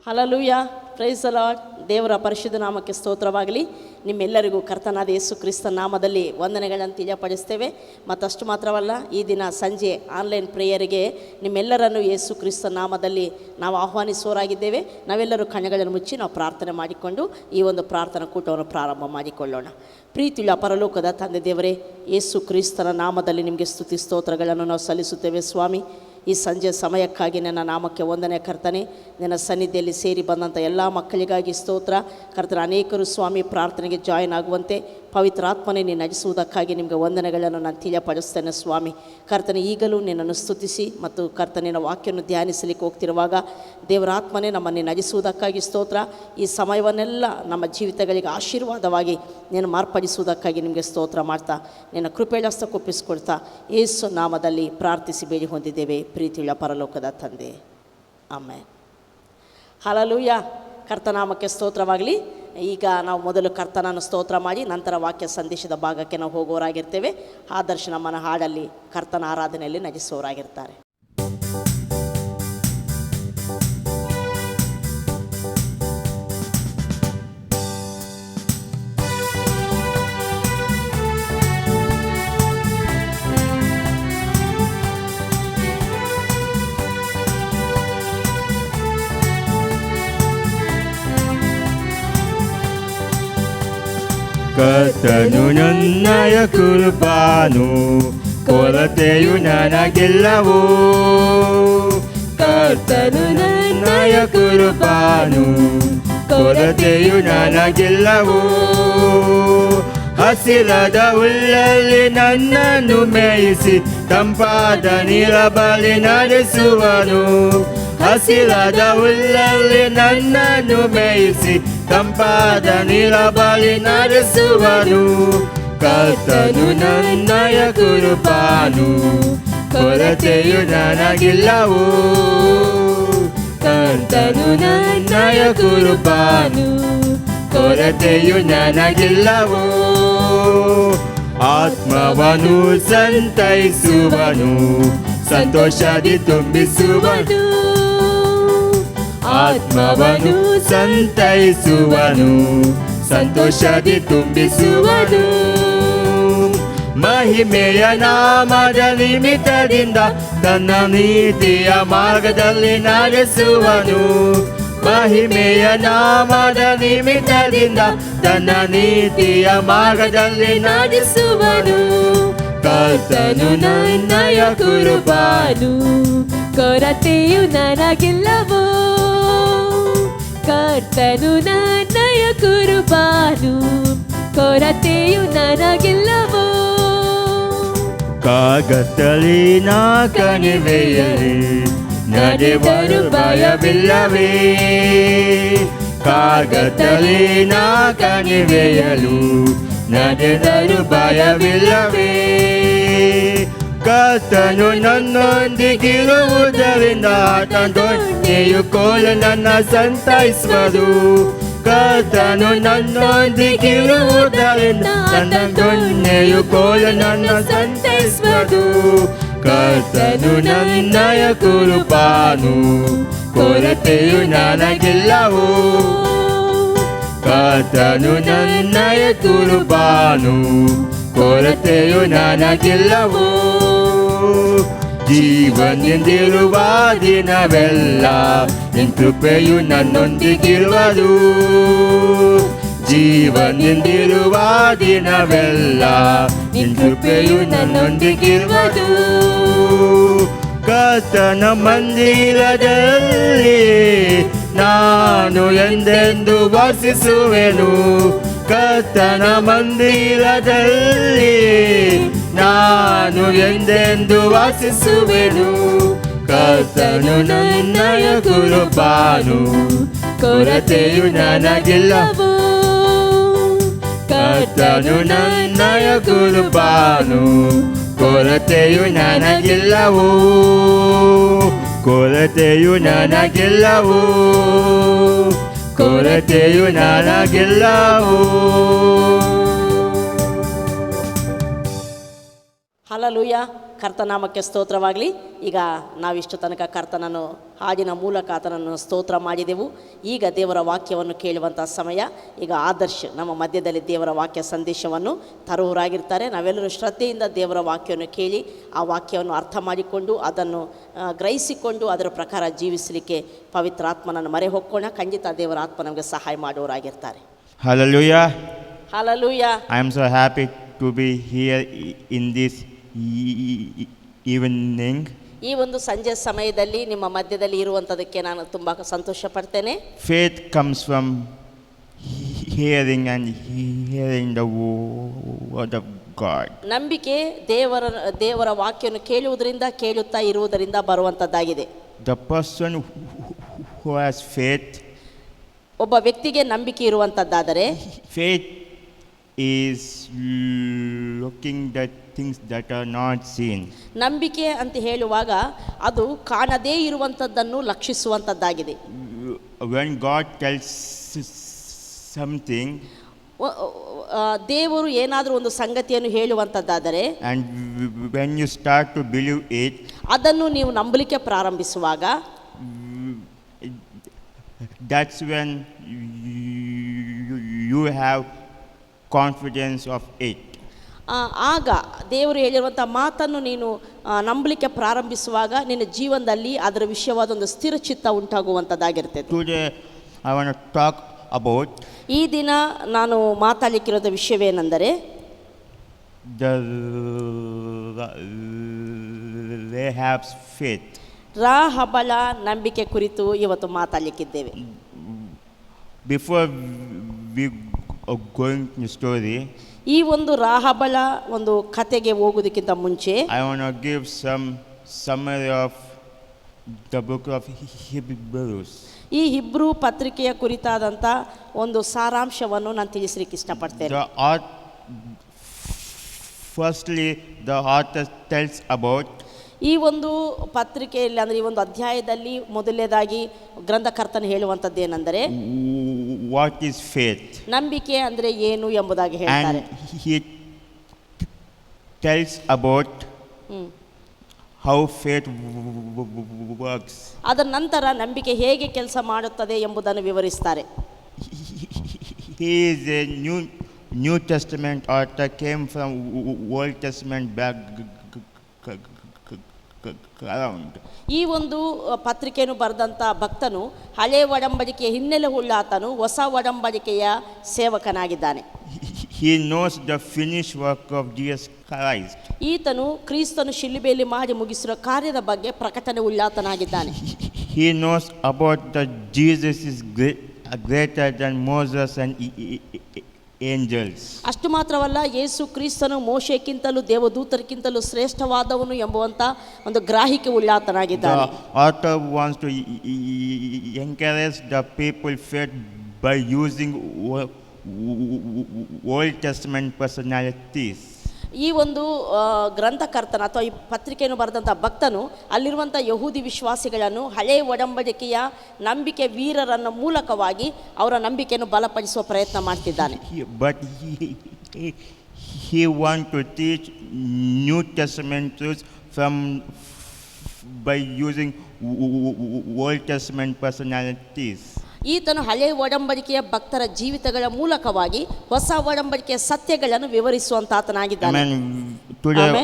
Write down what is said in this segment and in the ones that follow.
Hallelujah, price the lord. ದೇವರ ಪರಿಶುದ್ಧ ನಾಮಕ್ಕೆ ಸ್ತೋತ್ರವಾಗಲಿ. ನಿಮ್ಮೆಲ್ಲರಿಗೂ ಕರ್ತನಾದ ಯೇಸು ಕ್ರಿಸ್ತ ನಾಮದಲ್ಲಿ ವಂದನೆಗಳನ್ನು ತಿಳಿಯಪಡಿಸ್ತೇವೆ. ಮತ್ತಷ್ಟು ಮಾತ್ರವಲ್ಲ, ಈ ದಿನ ಸಂಜೆ ಆನ್ಲೈನ್ ಪ್ರೇಯರಿಗೆ ನಿಮ್ಮೆಲ್ಲರನ್ನು ಯೇಸು ಕ್ರಿಸ್ತ ನಾಮದಲ್ಲಿ ನಾವು ಆಹ್ವಾನಿಸುವವರಾಗಿದ್ದೇವೆ. ನಾವೆಲ್ಲರೂ ಕಣ್ಣುಗಳನ್ನು ಮುಚ್ಚಿ ನಾವು ಪ್ರಾರ್ಥನೆ ಮಾಡಿಕೊಂಡು ಈ ಒಂದು ಪ್ರಾರ್ಥನಾ ಕೂಟವನ್ನು ಪ್ರಾರಂಭ ಮಾಡಿಕೊಳ್ಳೋಣ. ಪ್ರೀತಿಯುಳ್ಳ ಪರಲೋಕದ ತಂದೆ ದೇವರೇ, ಯೇಸು ಕ್ರಿಸ್ತನ ನಾಮದಲ್ಲಿ ನಿಮಗೆ ಸ್ತುತಿ ಸ್ತೋತ್ರಗಳನ್ನು ನಾವು ಸಲ್ಲಿಸುತ್ತೇವೆ ಸ್ವಾಮಿ. ಈ ಸಂಜೆ ಸಮಯಕ್ಕಾಗಿ ನನ್ನ ನಾಮಕ್ಕೆ ವಂದನೆ ಕರ್ತನೆ. ನಿನ್ನ ಸನ್ನಿಧಿಯಲ್ಲಿ ಸೇರಿ ಬಂದಂಥ ಎಲ್ಲ ಮಕ್ಕಳಿಗಾಗಿ ಸ್ತೋತ್ರ ಕರ್ತನ. ಅನೇಕರು ಸ್ವಾಮಿ ಪ್ರಾರ್ಥನೆಗೆ ಜಾಯಿನ್ ಆಗುವಂತೆ ಪವಿತ್ರಾತ್ಮನೇ ನೀನು ನಡೆಸುವುದಕ್ಕಾಗಿ ನಿಮಗೆ ವಂದನೆಗಳನ್ನು ನಾನು ತಿಳಿಯಪಡಿಸ್ತೇನೆ ಸ್ವಾಮಿ. ಕರ್ತನೆ, ಈಗಲೂ ನಿನ್ನನ್ನು ಸ್ತುತಿಸಿ ಮತ್ತು ಕರ್ತನಿನ ವಾಕ್ಯವನ್ನು ಧ್ಯಾನಿಸಲಿಕ್ಕೆ ಹೋಗ್ತಿರುವಾಗ ದೇವರಾತ್ಮನೇ ನಮ್ಮನ್ನು ನಡೆಸುವುದಕ್ಕಾಗಿ ಸ್ತೋತ್ರ. ಈ ಸಮಯವನ್ನೆಲ್ಲ ನಮ್ಮ ಜೀವಿತಗಳಿಗೆ ಆಶೀರ್ವಾದವಾಗಿ ನೀನು ಮಾರ್ಪಡಿಸುವುದಕ್ಕಾಗಿ ನಿಮಗೆ ಸ್ತೋತ್ರ ಮಾಡ್ತಾ ನಿನ್ನ ಕೃಪೆಯಷ್ಟು ಒಪ್ಪಿಸಿಕೊಡ್ತಾ ಯೇಸು ನಾಮದಲ್ಲಿ ಪ್ರಾರ್ಥಿಸಿ ಬೇಡಿ ಹೊಂದಿದ್ದೇವೆ ಪ್ರೀತಿಯುಳ್ಳ ಪರಲೋಕದ ತಂದೆ, ಆಮೆನ್. ಹಲ್ಲೆಲೂಯಾ, ಕರ್ತನಾಮಕ್ಕೆ ಸ್ತೋತ್ರವಾಗಲಿ. ಈಗ ನಾವು ಮೊದಲು ಕರ್ತನನ್ನು ಸ್ತೋತ್ರ ಮಾಡಿ ನಂತರ ವಾಕ್ಯ ಸಂದೇಶದ ಭಾಗಕ್ಕೆ ನಾವು ಹೋಗೋರಾಗಿರ್ತೇವೆ. ಆದರ್ಶ ನಮ್ಮನ್ನು ಹಾಡಲ್ಲಿ ಕರ್ತನ ಆರಾಧನೆಯಲ್ಲಿ ನಜಿಸುವವರಾಗಿರ್ತಾರೆ. ಕರ್ತನು ನನ್ನಯ ಕೃಪಾನು, ಕೊರತೆಯು ನನಗಿಲ್ಲವೋ. ಕರ್ತನು ನನ್ನಯ ಕೃಪಾನು, ಕೊರತೆಯು ನನಗಿಲ್ಲವೋ. ಹಸಿರಾದ ಹುಲ್ಲಲ್ಲಿ ನನ್ನನ್ನು ಮೇಯಿಸಿ ತಂಪಾದ ನೀರ ಬಳಿ ನಡೆಸುವನು. ಹಸಿರಾದ ಹುಲ್ಲಲ್ಲಿ ನನ್ನನ್ನು ಮೇಯಿಸಿ ತಂಪಾದ ನೀರ ಬಳಿ ನಡೆಸುವನು. ಕರ್ತನು ನನ್ನಯ ಕೃಪಾನು, ಕೊರತೆಯು ನನಗಿಲ್ಲವೋ. ಕರ್ತನು ನನ್ನಯ ಕೃಪಾನು, ಕೊರತೆಯು ನನಗಿಲ್ಲವೋ. ಆತ್ಮವನು ಸಂತೈಸುವನು, ಸಂತೋಷದಿ ತುಂಬಿಸುವನು. ಆತ್ಮವನು ಸಂತೈಸುವನು, ಸಂತೋಷದಿ ತುಂಬಿಸುವನು. ಮಹಿಮೆಯ ನಾಮದ ನಿಮಿತ್ತದಿಂದ ತನ್ನ ನೀತಿಯ ಮಾರ್ಗದಲ್ಲಿ ನಡೆಸುವನು. ಮಹಿಮೆಯ ನಾಮದ ನಿಮಿತ್ತದಿಂದ ತನ್ನ ನೀತಿಯ ಮಾರ್ಗದಲ್ಲಿ ನಡೆಸುವನು. ಕರ್ತನು ನನ್ನಯ ಕೃಪಾನು, ಕೊರತೆಯು ನನಗಿಲ್ಲವೋ. ಕರ್ತನು ನನ್ನಯ ಕೃಪಾನು, ಕೊರತೆಯು ನನಗಿಲ್ಲವೋ. ಕಾಗತ್ತಲಿನ ಕಣಿವೆಯಲ್ಲಿ ನಡೆವರು ಭಯವಿಲ್ಲವೇ. ಕಾಗತ್ತಲಿನ ಕಣಿವೆಯಲು ನಡೆದರು ಭಯವಿಲ್ಲವೇ. ಕರ್ತನು ನನ್ನೊಂದಿಗಿರುವುದರಿಂದ ತಂದೊಂದಿಯು ಕೋಲು ನನ್ನ ಸಂತೈಸುವುದು. ಕರ್ತನು ನನ್ನೊಂದಿಗಿರುವುದರಿಂದ ನನ್ನ ದೊಣ್ಣೆಯು ಕೋಲು ನನ್ನ ಸಂತೈಸುವುದು. ಕರ್ತನು ನನ್ನಯ ಕೃಪಾನು, ಕೊರತೆಯು ನನಗಿಲ್ಲವೋ. ಕರ್ತನು ನನ್ನಯ ಕೃಪಾನು, ಕೊರತೆಯು ನನಗಿಲ್ಲವೋ. ಜೀವನದಿಂದಿರುವ ದಿನವೆಲ್ಲ ನಿನ್ ಕೃಪೆಯು ನನ್ನೊಂದಿಗಿರುವುದು. ಜೀವನದಿಂದಿರುವ ದಿನವೆಲ್ಲ ನಿನ್ ಕೃಪೆಯು ನನ್ನೊಂದಿಗಿರುವುದು. ಕರ್ತನ ಮಂದಿರದಲ್ಲಿ ನಾನು ಎಂದೆಂದು ವಾಸಿಸುವೆನು. ಕರ್ತನ ಮಂದಿರದಲ್ಲಿ ನಾನು ಎಂದೆಂದು ವಾಸಿಸುವೆನು. ಕರ್ತನು ನನ್ನಯ ಕೃಪಾನು, ಕೊರತೆಯು ನನಗಿಲ್ಲವು. ಕರ್ತನು ನನ್ನಯ ಕುರುಬಾನು, ಕೊರತೆಯು ನನಗಿಲ್ಲವು, ಕೊರತೆಯು ನನಗಿಲ್ಲವು, ಕೊರತೆಯು ನನಗಿಲ್ಲವು. ಹಲ್ಲೆಲೂಯಾ. ಕರ್ತನಾಮಕ್ಕೆ ಸ್ತೋತ್ರವಾಗಲಿ. ಈಗ ನಾವಿಷ್ಟು ತನಕ ಕರ್ತನನ್ನು ಹಾಡಿನ ಮೂಲಕ ಆತನನ್ನು ಸ್ತೋತ್ರ ಮಾಡಿದೆವು. ಈಗ ದೇವರ ವಾಕ್ಯವನ್ನು ಕೇಳುವಂಥ ಸಮಯ. ಈಗ ಆದರ್ಶ್ ನಮ್ಮ ಮಧ್ಯದಲ್ಲಿ ದೇವರ ವಾಕ್ಯ ಸಂದೇಶವನ್ನು ತರುವರಾಗಿರ್ತಾರೆ. ನಾವೆಲ್ಲರೂ ಶ್ರದ್ಧೆಯಿಂದ ದೇವರ ವಾಕ್ಯವನ್ನು ಕೇಳಿ ಆ ವಾಕ್ಯವನ್ನು ಅರ್ಥ ಮಾಡಿಕೊಂಡು ಅದನ್ನು ಗ್ರಹಿಸಿಕೊಂಡು ಅದರ ಪ್ರಕಾರ ಜೀವಿಸಲಿಕ್ಕೆ ಪವಿತ್ರಾತ್ಮನನ್ನು ಮೊರೆ ಹೊಕ್ಕೋಣ. ಖಂಡಿತ ದೇವರ ಆತ್ಮ ನಮಗೆ ಸಹಾಯ ಮಾಡುವವರಾಗಿರ್ತಾರೆ. Hallelujah. Hallelujah. I am so happy to be here in this evening. ಈ ಒಂದು ಸಂಜೆ ಸಮಯದಲ್ಲಿ ನಿಮ್ಮ ಮಧ್ಯದಲ್ಲಿ ಇರುವಂಥದಕ್ಕೆ ನಾನು ತುಂಬ ಸಂತೋಷ ಪಡ್ತೇನೆ. Faith comes from hearing and hearing the word of God. ನಂಬಿಕೆ ದೇವರ ವಾಕ್ಯವನ್ನು ಕೇಳುವುದರಿಂದ ಕೇಳುತ್ತಾ ಇರುವುದರಿಂದ ಬರುವಂಥದ್ದಾಗಿದೆ. The person who has faith, ಒಬ್ಬ ವ್ಯಕ್ತಿಗೆ ನಂಬಿಕೆ ಇರುವಂಥದ್ದಾದರೆ faith is looking the things that are not seen. ನಂಬಿಕೆ ಅಂತ ಹೇಳುವಾಗ ಅದು ಕಾಣದೇ ಇರುವಂಥದ್ದನ್ನು ಲಕ್ಷಿಸುವಂಥದ್ದಾಗಿದೆ. When God tells something ದೇವರು ಏನಾದರೂ ಒಂದು ಸಂಗತಿಯನ್ನು ಹೇಳುವಂಥದ್ದಾದರೆ and when you start to believe it, ಅದನ್ನು ನೀವು ನಂಬಲಿಕ್ಕೆ ಪ್ರಾರಂಭಿಸುವಾಗ that's when you have confidence of it. ಆಗ ದೇವರು ಹೇಳಿರುವಂಥ ಮಾತನ್ನು ನೀನು ನಂಬಲಿಕ್ಕೆ ಪ್ರಾರಂಭಿಸುವಾಗ ನಿನ್ನ ಜೀವನದಲ್ಲಿ ಅದರ ವಿಷಯವಾದ ಒಂದು ಸ್ಥಿರ ಚಿತ್ತ ಉಂಟಾಗುವಂಥದ್ದಾಗಿರ್ತದೆ. Today I want to talk about ಈ ದಿನ ನಾನು ಮಾತಾಡಲಿಕ್ಕಿರೋದ ವಿಷಯವೇನೆಂದರೆ Rahab's faith. ರಾಹಬಳ ನಂಬಿಕೆ ಕುರಿತು ಇವತ್ತು ಮಾತಾಡಲಿಕ್ಕಿದ್ದೇವೆ. Before we are going to the story, ಈ ಒಂದು ರಾಹಬಳ ಒಂದು ಕತೆಗೆ ಹೋಗೋದಕ್ಕಿಂತ ಮುಂಚೆ I want to give some summary of the book of Hebrews. ಈ ಹಿಬ್ರೂ ಪತ್ರಿಕೆಯ ಕುರಿತಾದಂಥ ಒಂದು ಸಾರಾಂಶವನ್ನು ನಾನು ತಿಳಿಸಲಿಕ್ಕೆ ಇಷ್ಟಪಡ್ತೇನೆ. Firstly, the author tells about ಈ ಒಂದು ಪತ್ರಿಕೆಯಲ್ಲಿ ಅಂದರೆ ಈ ಒಂದು ಅಧ್ಯಾಯದಲ್ಲಿ ಮೊದಲನೇದಾಗಿ ಗ್ರಂಥಕರ್ತನು ಹೇಳುವಂಥದ್ದೇನೆಂದರೆ what is faith, ನಂಬಿಕೆ ಅಂದರೆ ಏನು ಎಂಬುದಾಗಿ ಹೇಳ್ತಾರೆ. and he tells about how faith works. ಅದರ ನಂತರ ನಂಬಿಕೆ ಹೇಗೆ ಕೆಲಸ ಮಾಡುತ್ತದೆ ಎಂಬುದನ್ನು ವಿವರಿಸ್ತಾರೆ. He is a New Testament author, came from Old Testament background. ಈ ಒಂದು ಪತ್ರಿಕೆಯನ್ನು ಬರೆದಂಥ ಭಕ್ತನು ಹಳೆ ಒಡಂಬಡಿಕೆಯ ಹಿನ್ನೆಲೆ ಉಳ್ಳ ಆತನು ಹೊಸ ಒಡಂಬಡಿಕೆಯ ಸೇವಕನಾಗಿದ್ದಾನೆ. He knows the finished work of Jesus Christ. ಈತನು ಕ್ರಿಸ್ತನು ಶಿಲುಬೆಯಲ್ಲಿ ಮಾಡಿ ಮುಗಿಸಿರೋ ಕಾರ್ಯದ ಬಗ್ಗೆ ಪ್ರಕಟಣೆ ಉಳ್ಳಾತನಾಗಿದ್ದಾನೆ. He knows about the Jesus is greater than Moses and angels. ಅಷ್ಟು ಮಾತ್ರವಲ್ಲ, ಯೇಸು ಕ್ರಿಸ್ತನು ಮೋಶೆಕ್ಕಿಂತಲೂ ದೇವದೂತರಿಗಿಂತಲೂ ಶ್ರೇಷ್ಠವಾದವನು ಎಂಬುವಂಥ ಒಂದು ಗ್ರಾಹಿಕೆ ಉಳ್ಳಾತನಾಗಿದ್ದಾನೆ. The author wants to encourage the people faith by using Old Testament personalities. ಈ ಒಂದು ಗ್ರಂಥಕರ್ತನ ಅಥವಾ ಈ ಪತ್ರಿಕೆಯನ್ನು ಬರೆದಂಥ ಭಕ್ತನು ಅಲ್ಲಿರುವಂಥ ಯಹೂದಿ ವಿಶ್ವಾಸಿಗಳನ್ನು ಹಳೆಯ ಒಡಂಬಡಿಕೆಯ ನಂಬಿಕೆ ವೀರರನ್ನ ಮೂಲಕವಾಗಿ ಅವರ ನಂಬಿಕೆಯನ್ನು ಬಲಪಡಿಸುವ ಪ್ರಯತ್ನ ಮಾಡ್ತಿದ್ದಾನೆ. But he wants to teach New Testament truths by using Old Testament personalities. ಈತನು ಹಳೆಯ ಒಡಂಬಡಿಕೆಯ ಭಕ್ತರ ಜೀವಿತಗಳ ಮೂಲಕವಾಗಿ ಹೊಸ ಒಡಂಬಡಿಕೆಯ ಸತ್ಯಗಳನ್ನು ವಿವರಿಸುವಂತ ಆತನಾಗಿದ್ದಾನೆ. Today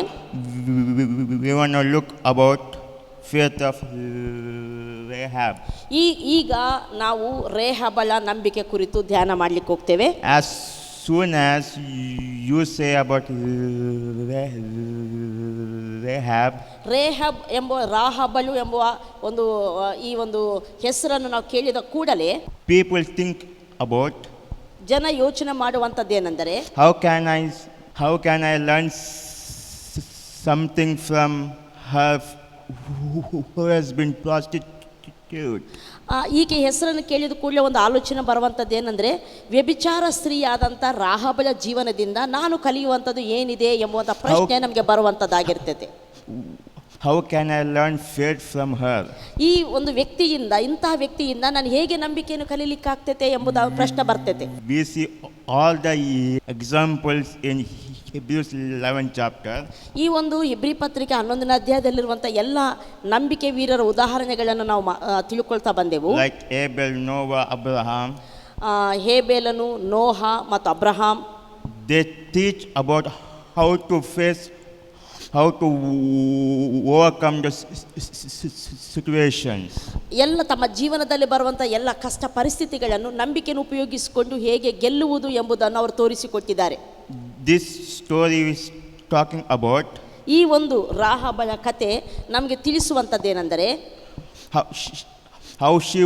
we want to look about faith of Rahab. ಈಗ ನಾವು ರೇಹಬಳ ನಂಬಿಕೆ ಕುರಿತು ಧ್ಯಾನ ಮಾಡಲಿಕ್ಕೆ ಹೋಗ್ತೇವೆ. As soon as you say about Rahab, ರೇಹಬ್ ಎಂಬ ರಾಹಬಳು ಎಂಬ ಒಂದು ಈ ಒಂದು ಹೆಸರನ್ನು ನಾವು ಕೇಳಿದ ಕೂಡಲೇ people think about ಜನ ಯೋಚನೆ ಮಾಡುವಂಥದ್ದೇನೆಂದರೆ how can I learn something from her who has been prostitute. ಈಕೆ ಹೆಸರನ್ನು ಕೇಳಿದ ಕೂಡಲೇ ಒಂದು ಆಲೋಚನೆ ಬರುವಂಥದ್ದು ಏನಂದರೆ, ವ್ಯಭಿಚಾರ ಸ್ತ್ರೀಯಾದಂಥ ರಾಹಾಬಳ ಜೀವನದಿಂದ ನಾನು ಕಲಿಯುವಂಥದ್ದು ಏನಿದೆ ಎಂಬುವಂಥ ಪ್ರಶ್ನೆ ನಮಗೆ ಬರುವಂಥದ್ದಾಗಿರ್ತೈತೆ. How can I learn faith from her? ಈ ಒಂದು ವ್ಯಕ್ತಿಯಿಂದ, ಇಂತಹ ವ್ಯಕ್ತಿಯಿಂದ ನಾನು ಹೇಗೆ ನಂಬಿಕೆಯನ್ನು ಕಲೀಲಿಕ್ಕಾಗ್ತೈತೆ ಎಂಬುದು ಪ್ರಶ್ನೆ ಬರ್ತೈತೆ. We see all the examples in Hebrews 11 chapter. ಈ ಒಂದು ಇಬ್ರಿ ಪತ್ರಿಕೆ 11ನೇ ಅಧ್ಯಾಯದಲ್ಲಿರುವಂಥ ಎಲ್ಲ ನಂಬಿಕೆ ವೀರರ ಉದಾಹರಣೆಗಳನ್ನು ನಾವು ತಿಳ್ಕೊಳ್ತಾ ಬಂದೆವು. Like Abel, Noah, Abraham. ಹೇಬೇಲನು, ನೋಹ ಮತ್ತು Abraham. They teach about how to face, how to overcome the situations. ಎಲ್ಲ ತಮ್ಮ ಜೀವನದಲ್ಲಿ ಬರುವಂಥ ಎಲ್ಲ ಕಷ್ಟ ಪರಿಸ್ಥಿತಿಗಳನ್ನು ನಂಬಿಕೆಯನ್ನು ಉಪಯೋಗಿಸಿಕೊಂಡು ಹೇಗೆ ಗೆಲ್ಲುವುದು ಎಂಬುದನ್ನು ಅವರು ತೋರಿಸಿಕೊಟ್ಟಿದ್ದಾರೆ. This story is talking about ಈ ಒಂದು ರಾಹಾಬಳ ಕತೆ ನಮಗೆ ತಿಳಿಸುವಂಥದ್ದೇನೆಂದರೆ, how she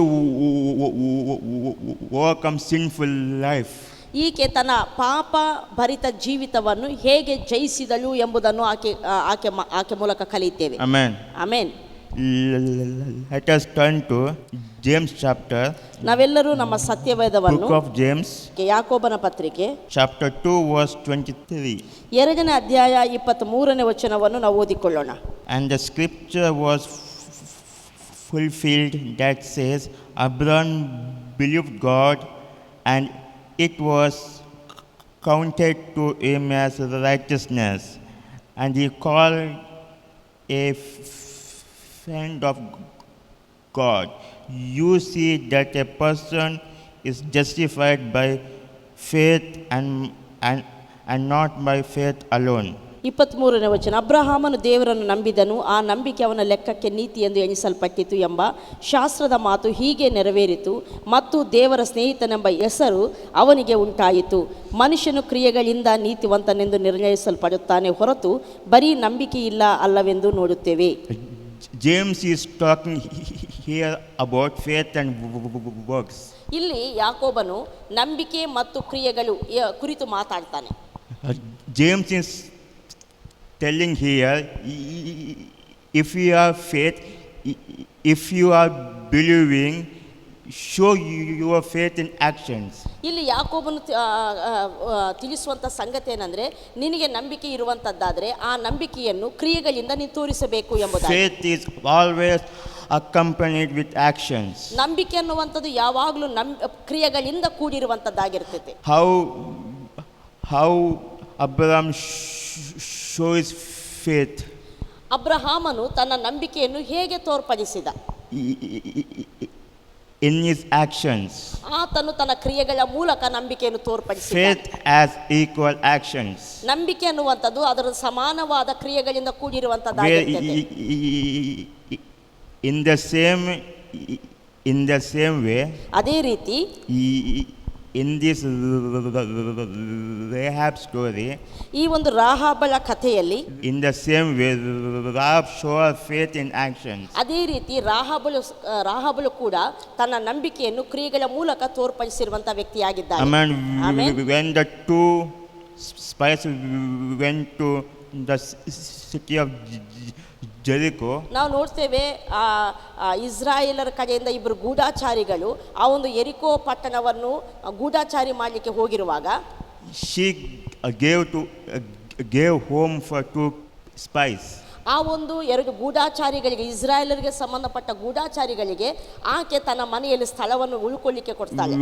overcome sinful life. ಈಕೆ ತನ್ನ ಪಾಪ ಭರಿತ ಜೀವಿತವನ್ನು ಹೇಗೆ ಜಯಿಸಿದಳು ಎಂಬುದನ್ನು ಆಕೆ ಮೂಲಕ ಕಲಿಯುತ್ತೇವೆ. Amen. Amen. Let us turn to James chapter. ನಾವೆಲ್ಲರೂ ನಮ್ಮ ಸತ್ಯವೇದವನ್ನು Book of James, ಯಾಕೋಬನ ಪತ್ರಿಕೆ chapter 2, verse 23. 2ನೇ ಅಧ್ಯಾಯ 23ನೇ ವಚನವನ್ನು ನಾವು ಓದಿಕೊಳ್ಳೋಣ. And the scripture was fulfilled that says, Abraham believed God, and it was counted to him as righteousness, and he called a friend of God. You see that a person is justified by faith and not by faith alone. 23ನೇ ವಚನ. ಅಬ್ರಹಾಮನು ದೇವರನ್ನು ನಂಬಿದನು, ಆ ನಂಬಿಕೆ ಅವನ ಲೆಕ್ಕಕ್ಕೆ ನೀತಿ ಎಂದು ಎಣಿಸಲ್ಪಟ್ಟಿತು ಎಂಬ ಶಾಸ್ತ್ರದ ಮಾತು ಹೀಗೆ ನೆರವೇರಿತು, ಮತ್ತು ದೇವರ ಸ್ನೇಹಿತನೆಂಬ ಹೆಸರು ಅವನಿಗೆ ಉಂಟಾಯಿತು. ಮನುಷ್ಯನು ಕ್ರಿಯೆಗಳಿಂದ ನೀತಿವಂತನೆಂದು ನಿರ್ಣಯಿಸಲ್ಪಡುತ್ತಾನೆ ಹೊರತು ಬರೀ ನಂಬಿಕೆ ಇಲ್ಲ ಅಲ್ಲವೆಂದು ನೋಡುತ್ತೇವೆ. James is talking here about faith and works. ಇಲ್ಲಿ ಯಾಕೋಬನು ನಂಬಿಕೆ ಮತ್ತು ಕ್ರಿಯೆಗಳು ಕುರಿತು ಮಾತಾಡ್ತಾನೆ. James is telling here, if you have faith, if you are believing, show your faith in actions. ಇಲ್ಲಿ ಯಾಕೋಬನು ತಿಳಿಸುವಂಥ ಸಂಗತಿ ಏನಂದರೆ, ನಿನಗೆ ನಂಬಿಕೆ ಇರುವಂಥದ್ದಾದರೆ ಆ ನಂಬಿಕೆಯನ್ನು ಕ್ರಿಯೆಗಳಿಂದ ನೀನು ತೋರಿಸಬೇಕು ಎಂಬುದಾಗಿ. Faith is always accompanied with actions. ನಂಬಿಕೆ ಅನ್ನುವಂಥದ್ದು ಯಾವಾಗಲೂ ಕ್ರಿಯೆಗಳಿಂದ ಕೂಡಿರುವಂಥದ್ದಾಗಿರ್ತೈತೆ. How Abraham shows faith. ಅಬ್ರಹಾಮನು ತನ್ನ ನಂಬಿಕೆಯನ್ನು ಹೇಗೆ ತೋರ್ಪಡಿಸಿದ? In his actions. ಆತನು ತನ್ನ ಕ್ರಿಯೆಗಳ ಮೂಲಕ ನಂಬಿಕೆಯನ್ನು ತೋರ್ಪಡಿಸಿದ. Faith has equal actions. ನಂಬಿಕೆ ಅನ್ನುವಂಥದ್ದು ಅದರ ಸಮಾನವಾದ ಕ್ರಿಯೆಗಳಿಂದ ಕೂಡಿರುವಂಥದ್ದಾಗಿರ್ತದೆ. In the same way, ಅದೇ ರೀತಿ in this Rahab story, ಈ ಒಂದು ರಾಹಾಬಳ ಕಥೆಯಲ್ಲಿ in the same way, Rahab showed faith in actions. ಅದೇ ರೀತಿ ರಾಹಾಬಳು ಕೂಡ ತನ್ನ ನಂಬಿಕೆಯನ್ನು ಕ್ರಿಯೆಗಳ ಮೂಲಕ ತೋರ್ಪಡಿಸಿರುವಂಥ ವ್ಯಕ್ತಿಯಾಗಿದ್ದಾನೆ. Amen. When the two spies went to the city of Jericho, ನಾವು ನೋಡ್ತೇವೆ ಇಸ್ರಾಯೇಲರ ಕಡೆಯಿಂದ ಇಬ್ಬರು ಗೂಢಾಚಾರಿಗಳು ಆ ಒಂದು ಯೆರಿಕೋ ಪಟ್ಟಣವನ್ನು ಗೂಢಾಚಾರಿ ಮಾಡಲಿಕ್ಕೆ ಹೋಗಿರುವಾಗ, she gave home for two spies. ಆ ಒಂದು ಎರಡು ಗೂಢಾಚಾರಿಗಳಿಗೆ, ಇಸ್ರಾಯೇಲರಿಗೆ ಸಂಬಂಧಪಟ್ಟ ಗೂಢಾಚಾರಿಗಳಿಗೆ ಆಕೆ ತನ್ನ ಮನೆಯಲ್ಲಿ ಸ್ಥಳವನ್ನು ಉಳ್ಕೊಳ್ಳಿಕ್ಕೆ ಕೊಡ್ತಾಳೆ.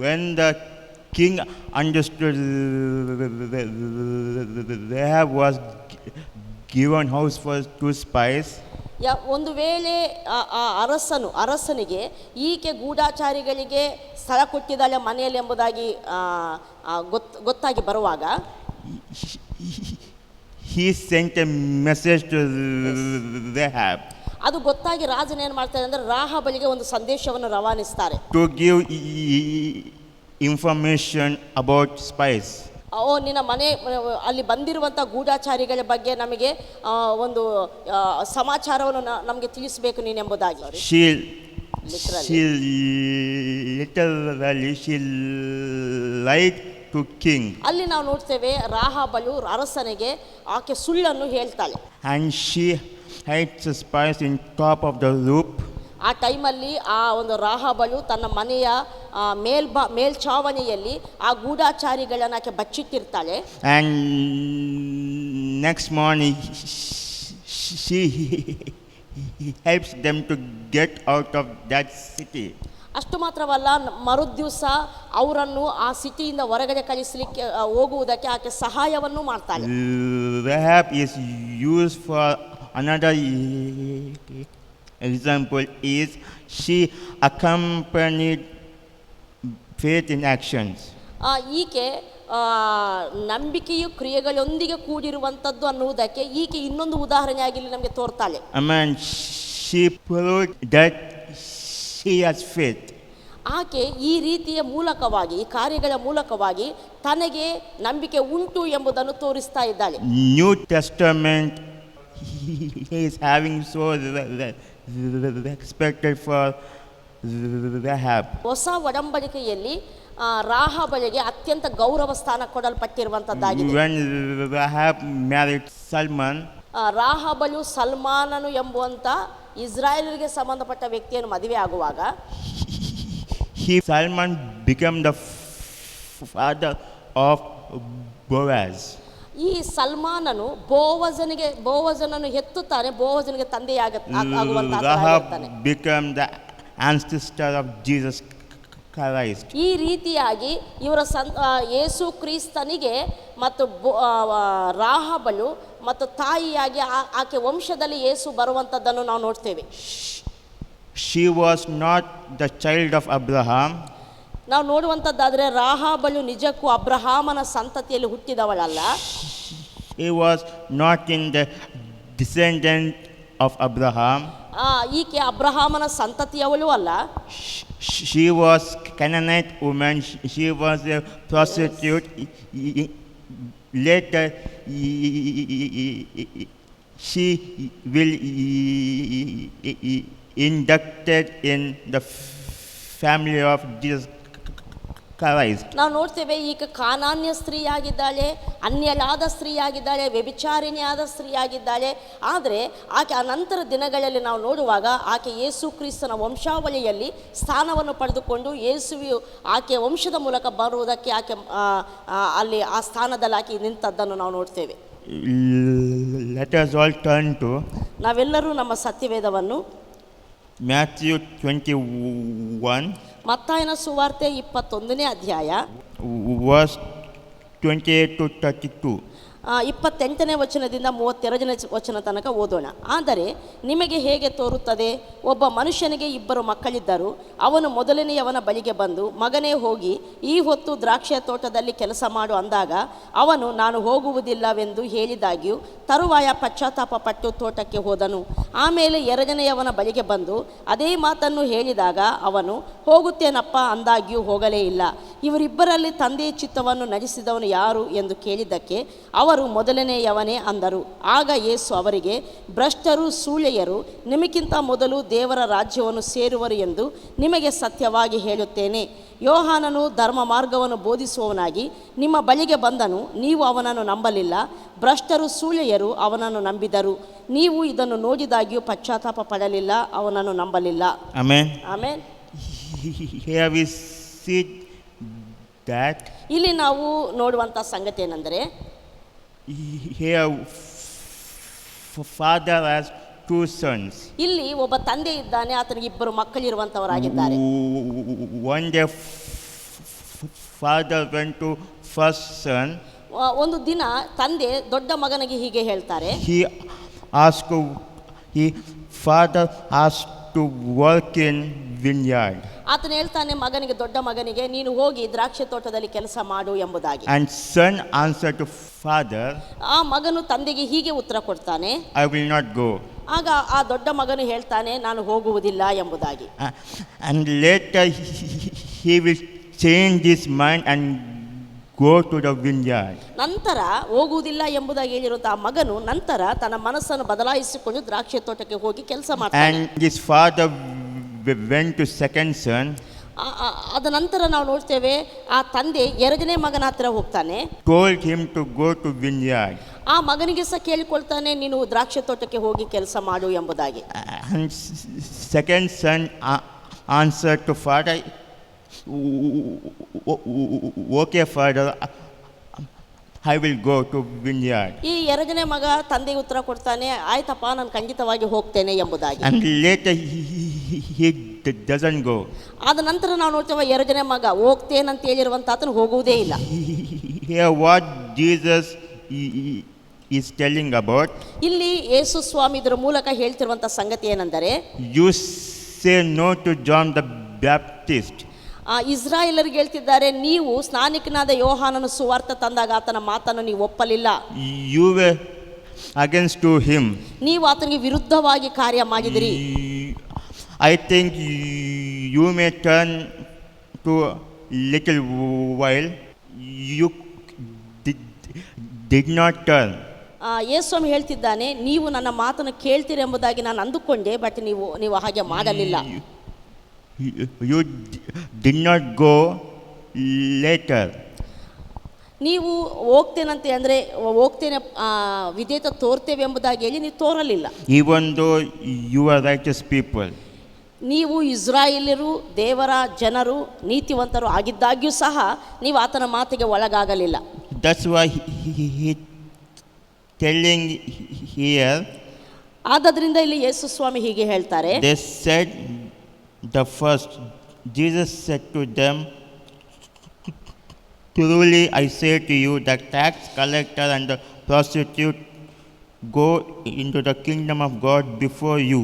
When the king understood Rahab was given house for two spies, ಒಂದು ವೇಳೆ ಅರಸನಿಗೆ ಈಕೆ ಗೂಢಾಚಾರಿಗಳಿಗೆ ಸ್ಥಳ ಕೊಟ್ಟಿದ್ದಾಳೆ ಮನೆಯಲ್ಲಿ ಎಂಬುದಾಗಿ ಗೊತ್ತಾಗಿ ಬರುವಾಗ, he sent a message to Rahab. ಅದು ಗೊತ್ತಾಗಿ ರಾಜನ ಏನು ಮಾಡ್ತಾರೆ ಅಂದರೆ ರಾಹಾಬಳಿಗೆ ಒಂದು ಸಂದೇಶವನ್ನು ರವಾನಿಸ್ತಾರೆ. To give information about spies. ನಿನ್ನ ಮನೆ ಅಲ್ಲಿ ಬಂದಿರುವಂಥ ಗೂಢಾಚಾರಿಗಳ ಬಗ್ಗೆ ನಮಗೆ ಒಂದು ಸಮಾಚಾರವನ್ನು ನಮಗೆ ತಿಳಿಸಬೇಕು ನೀನು ಎಂಬುದಾಗಿ. She lied to king. ಅಲ್ಲಿ ನಾವು ನೋಡ್ತೇವೆ ರಾಹಾಬಳು ಅರಸನಿಗೆ ಆಕೆ ಸುಳ್ಳನ್ನು ಹೇಳ್ತಾಳೆ. And she hides the spies in top of the roof. ಆ ಟೈಮಲ್ಲಿ ಆ ಒಂದು ರಾಹಾಬಳು ತನ್ನ ಮನೆಯ ಮೇಲ್ಛಾವಣಿಯಲ್ಲಿ ಆ ಗೂಢಾಚಾರಿಗಳನ್ನು ಆಕೆ ಬಚ್ಚಿಟ್ಟಿರ್ತಾಳೆ. And next morning, she helps them to get out of that city. ಅಷ್ಟು ಮಾತ್ರವಲ್ಲ, ಮರುದಿವಸ ಅವರನ್ನು ಆ ಸಿಟಿಯಿಂದ ಹೊರಗಡೆ ಕಳಿಸಲಿಕ್ಕೆ ಹೋಗುವುದಕ್ಕೆ ಆಕೆ ಸಹಾಯವನ್ನು ಮಾಡ್ತಾಳೆ. Rahab is used for another example is she accompanied faith in actions. ಈಕೆ ನಂಬಿಕೆಯು ಕ್ರಿಯೆಗಳೊಂದಿಗೆ ಕೂಡಿರುವಂಥದ್ದು ಅನ್ನುವುದಕ್ಕೆ ಈಕೆ ಇನ್ನೊಂದು ಉದಾಹರಣೆಯಾಗಿ ಇಲ್ಲಿ ನಮಗೆ ತೋರ್ತಾಳೆ. She proved that she has faith. ಆಕೆ ಈ ರೀತಿಯ ಮೂಲಕವಾಗಿ, ಈ ಕಾರ್ಯಗಳ ಮೂಲಕವಾಗಿ ತನಗೆ ನಂಬಿಕೆ ಉಂಟು ಎಂಬುದನ್ನು ತೋರಿಸ್ತಾ ಇದ್ದಾಳೆ. New Testament is having so respected for Rahab. ಹೊಸ ಒಡಂಬಡಿಕೆಯಲ್ಲಿ ರಾಹಾಬಳಿಗೆ ಅತ್ಯಂತ ಗೌರವ ಸ್ಥಾನ ಕೊಡಲ್ಪಟ್ಟಿರುವಂತದ್ದಾಗಿದೆ. When Rahab married Salman, ರಾಹಾಬಳು ಸಲ್ಮಾನನು ಎಂಬುವಂತ ಇಸ್ರಾಯೇಲಿಗೆ ಸಂಬಂಧಪಟ್ಟ ವ್ಯಕ್ತಿಯನ್ನು ಮದುವೆ ಆಗುವಾಗ Salman became the father of Boaz. ಈ ಸಲ್ಮಾನನು ಬೋವಜನನ್ನು ಹೆತ್ತುತ್ತಾನೆ, ಬೋವಜನಿಗೆ ತಂದೆಯಾಗುವಂತ. Rahab became the ancestor of Jesus Christ. ಈ ರೀತಿಯಾಗಿ ಇವರ ಯೇಸು ಕ್ರಿಸ್ತನಿಗೆ ಮತ್ತು ರಾಹಾಬಳು ಮತ್ತು ತಾಯಿಯಾಗಿ ಆಕೆ ವಂಶದಲ್ಲಿ ಯೇಸು ಬರುವಂಥದ್ದನ್ನು ನಾವು ನೋಡ್ತೇವೆ. She was not the child of Abraham. ನಾವು ನೋಡುವಂಥದ್ದಾದರೆ ರಾಹಾಬಳು ನಿಜಕ್ಕೂ ಅಬ್ರಹಾಮನ ಸಂತತಿಯಲ್ಲಿ ಹುಟ್ಟಿದವಳಲ್ಲ. He was not in the descendant of Abraham. ಈಕೆ ಅಬ್ರಹಾಮನ ಸಂತತಿಯವಳು ಅಲ್ಲ. She was Canaanite woman. She was a prostitute. Later, she will inducted in the family of Jesus Christ. ನಾವು ನೋಡ್ತೇವೆ ಈಗ ಕಾನಾನ್ಯ ಸ್ತ್ರೀಯಾಗಿದ್ದಾಳೆ, ಅನ್ಯಳಾದ ಸ್ತ್ರೀಯಾಗಿದ್ದಾಳೆ, ವ್ಯಭಿಚಾರಿಣಿಯಾದ ಸ್ತ್ರೀಯಾಗಿದ್ದಾಳೆ. ಆದರೆ ಆಕೆ ಅನಂತರ ದಿನಗಳಲ್ಲಿ ನಾವು ನೋಡುವಾಗ ಆಕೆ ಯೇಸು ಕ್ರಿಸ್ತನ ವಂಶಾವಳಿಯಲ್ಲಿ ಸ್ಥಾನವನ್ನು ಪಡೆದುಕೊಂಡು ಯೇಸುವಿಯು ಆಕೆ ವಂಶದ ಮೂಲಕ ಬರುವುದಕ್ಕೆ ಆಕೆ ಅಲ್ಲಿ ಆ ಸ್ಥಾನದಲ್ಲಿ ಆಕೆ ನಿಂತದ್ದನ್ನು ನಾವು ನೋಡ್ತೇವೆ. Let us all turn to ನಾವೆಲ್ಲರೂ ನಮ್ಮ ಸತ್ಯವೇದವನ್ನು Matthew 21, ಮತ್ತಾಯನ ಸುವಾರ್ತೆ 21ನೇ ಅಧ್ಯಾಯ verse 28 to 32. 28ನೇ ವಚನದಿಂದ 32ನೇ ವಚನ ತನಕ ಓದೋಣ. ಆದರೆ ನಿಮಗೆ ಹೇಗೆ ತೋರುತ್ತದೆ, ಒಬ್ಬ ಮನುಷ್ಯನಿಗೆ 2 ಮಕ್ಕಳಿದ್ದರು. ಅವನು ಮೊದಲನೆಯವನ ಬಳಿಗೆ ಬಂದು, ಮಗನೇ ಹೋಗಿ ಈ ಹೊತ್ತು ದ್ರಾಕ್ಷಿಯ ತೋಟದಲ್ಲಿ ಕೆಲಸ ಮಾಡು ಅಂದಾಗ ಅವನು ನಾನು ಹೋಗುವುದಿಲ್ಲವೆಂದು ಹೇಳಿದಾಗ್ಯೂ ತರುವಾಯ ಪಶ್ಚಾತ್ತಾಪ ಪಟ್ಟು ತೋಟಕ್ಕೆ ಹೋದನು. ಆಮೇಲೆ 2ನೇಯವನ ಬಳಿಗೆ ಬಂದು ಅದೇ ಮಾತನ್ನು ಹೇಳಿದಾಗ ಅವನು ಹೋಗುತ್ತೇನಪ್ಪ ಅಂದಾಗ್ಯೂ ಹೋಗಲೇ ಇಲ್ಲ. ಇವರಿಬ್ಬರಲ್ಲಿ ತಂದೆಯ ಚಿತ್ತವನ್ನು ನಡೆಸಿದವನು ಯಾರು ಎಂದು ಕೇಳಿದ್ದಕ್ಕೆ ಅವರು ಮೊದಲನೆಯವನೇ ಅಂದರು. ಆಗ ಯೇಸು ಅವರಿಗೆ, ಭ್ರಷ್ಟರು, ಸೂಳೆಯರು ನಿಮಗಿಂತ ಮೊದಲು ದೇವರ ರಾಜ್ಯವನ್ನು ಸೇರುವರು ಎಂದು ನಿಮಗೆ ಸತ್ಯವಾಗಿ ಹೇಳುತ್ತೇನೆ. ಯೋಹಾನನು ಧರ್ಮ ಮಾರ್ಗವನ್ನು ಬೋಧಿಸುವವನಾಗಿ ನಿಮ್ಮ ಬಳಿಗೆ ಬಂದನು, ನೀವು ಅವನನ್ನು ನಂಬಲಿಲ್ಲ. ಭ್ರಷ್ಟರು, ಸೂಳೆಯರು ಅವನನ್ನು ನಂಬಿದರು. ನೀವು ಇದನ್ನು ನೋಡಿದಾಗ್ಯೂ ಪಶ್ಚಾತ್ತಾಪ ಪಡಲಿಲ್ಲ, ಅವನನ್ನು ನಂಬಲಿಲ್ಲ. Amen. Amen. Here we see that ಇಲ್ಲಿ ನಾವು ನೋಡುವಂಥ ಸಂಗತಿ ಏನೆಂದರೆ, here father has 2 sons. ಇಲ್ಲಿ ಒಬ್ಬ ತಂದೆ ಇದ್ದಾನೆ, ಆತನಿಗೆ 2 ಮಕ್ಕಳಿರುವಂತವರಾಗಿದ್ದಾರೆ. One day father went to first son. ಒಂದು ದಿನ ತಂದೆ ದೊಡ್ಡ ಮಗನಿಗೆ ಹೀಗೆ ಹೇಳ್ತಾರೆ, father asked to work in vineyard. ಆತನು ಹೇಳ್ತಾನೆ ಮಗನಿಗೆ, ದೊಡ್ಡ ಮಗನಿಗೆ, ನೀನು ಹೋಗಿ ದ್ರಾಕ್ಷಿ ತೋಟದಲ್ಲಿ ಕೆಲಸ ಮಾಡು ಎಂಬುದಾಗಿ. And son answered to father, ಆ ಮಗನು ತಂದೆಗೆ ಹೀಗೆ ಉತ್ತರ ಕೊಡ್ತಾನೆ, I will not go. ಆಗ ಆ ದೊಡ್ಡ ಮಗನು ಹೇಳ್ತಾನೆ, ನಾನು ಹೋಗುವುದಿಲ್ಲ ಎಂಬುದಾಗಿ. And later he will change his mind and go to the vineyard. ನಂತರ ಹೋಗುವುದಿಲ್ಲ ಎಂಬುದಾಗಿ ಹೇಳಿರುವಂತಹ ಆ ಮಗನು ನಂತರ ತನ್ನ ಮನಸ್ಸನ್ನು ಬದಲಾಯಿಸಿಕೊಂಡು ದ್ರಾಕ್ಷಿ ತೋಟಕ್ಕೆ ಹೋಗಿ ಕೆಲಸ ಮಾಡ್ತಾನೆ. And his father went to second son. ಅದ ನಂತರ ನಾವು ನೋಡ್ತೇವೆ ಆ ತಂದೆ 2ನೇ ಮಗನ ಹತ್ರ ಹೋಗ್ತಾನೆ, told him to go to vineyard. ಆ ಮಗನಿಗೆ ಸಹ ಕೇಳಿಕೊಳ್ತಾನೆ, ನೀನು ದ್ರಾಕ್ಷಿ ತೋಟಕ್ಕೆ ಹೋಗಿ ಕೆಲಸ ಮಾಡು ಎಂಬುದಾಗಿ. And second son answered to father, okay father, I will go to vineyard. ಈ ಎರಡನೇ ಮಗ ತಂದೆಗೆ ಉತ್ತರ ಕೊಡ್ತಾನೆ, ಆಯ್ತಪ್ಪ ನಾನು ಖಂಡಿತವಾಗಿ ಹೋಗ್ತೇನೆ ಎಂಬುದಾಗಿ. And later he doesn't go. ಆದ ನಂತರ ನಾವು ನೋಡ್ತೇವೆ ಎರಡನೇ ಮಗ ಹೋಗ್ತೇನಂತ ಹೇಳಿರುವಂತ ಆತನು ಹೋಗುವುದೇ ಇಲ್ಲ. Here what Jesus is telling about, ಇಲ್ಲಿ ಯೇಸು ಸ್ವಾಮಿ ಇದರ ಮೂಲಕ ಹೇಳ್ತಿರುವಂತ ಸಂಗತಿ ಏನೆಂದರೆ, you say no to John the Baptist. ಇಸ್ರಾಯೇಲರಿಗೆ ಹೇಳ್ತಿದ್ದಾರೆ, ನೀವು ಸ್ನಾನಿಕನಾದ ಯೋಹಾನನು ಸುವಾರ್ತೆ ತಂದಾಗ ಆತನ ಮಾತನ್ನು ನೀವು ಒಪ್ಪಲಿಲ್ಲ. You were against to him. ನೀವು ಆತನಿಗೆ ವಿರುದ್ಧವಾಗಿ ಕಾರ್ಯ ಮಾಡಿದಿರಿ. I think you may turn to little while. You did not turn. ಯೇಸುಸ್ವಾಮಿ ಹೇಳ್ತಿದ್ದಾನೆ, ನೀವು ನನ್ನ ಮಾತನ್ನು ಕೇಳ್ತೀರಿ ಎಂಬುದಾಗಿ ನಾನು ಅಂದುಕೊಂಡೆ, ಬಟ್ ನೀವು ಹಾಗೆ ಮಾಡಲಿಲ್ಲ. You did not go later. ನೀವು ಹೋಗ್ತೇನಂತೆ ಅಂದರೆ ಹೋಗ್ತೇನೆ, ವಿಧೇಯತೆ ತೋರ್ತೇವೆ ಎಂಬುದಾಗಿ ಹೇಳಿ ನೀವು ತೋರಲಿಲ್ಲ. Even though you are righteous people. ನೀವು ಇಸ್ರಾಯೇಲ್ಯರು, ದೇವರ ಜನರು, ನೀತಿವಂತರು ಆಗಿದ್ದಾಗ್ಯೂ ಸಹ ನೀವು ಆತನ ಮಾತಿಗೆ ಒಳಗಾಗಲಿಲ್ಲ. That's why he telling here. ಆದ್ದರಿಂದ ಇಲ್ಲಿ ಯೇಸು ಸ್ವಾಮಿ ಹೀಗೆ ಹೇಳ್ತಾರೆ, They said the first, Jesus said to them, truly I say to you, the tax collector and the prostitute go into the kingdom of God before you.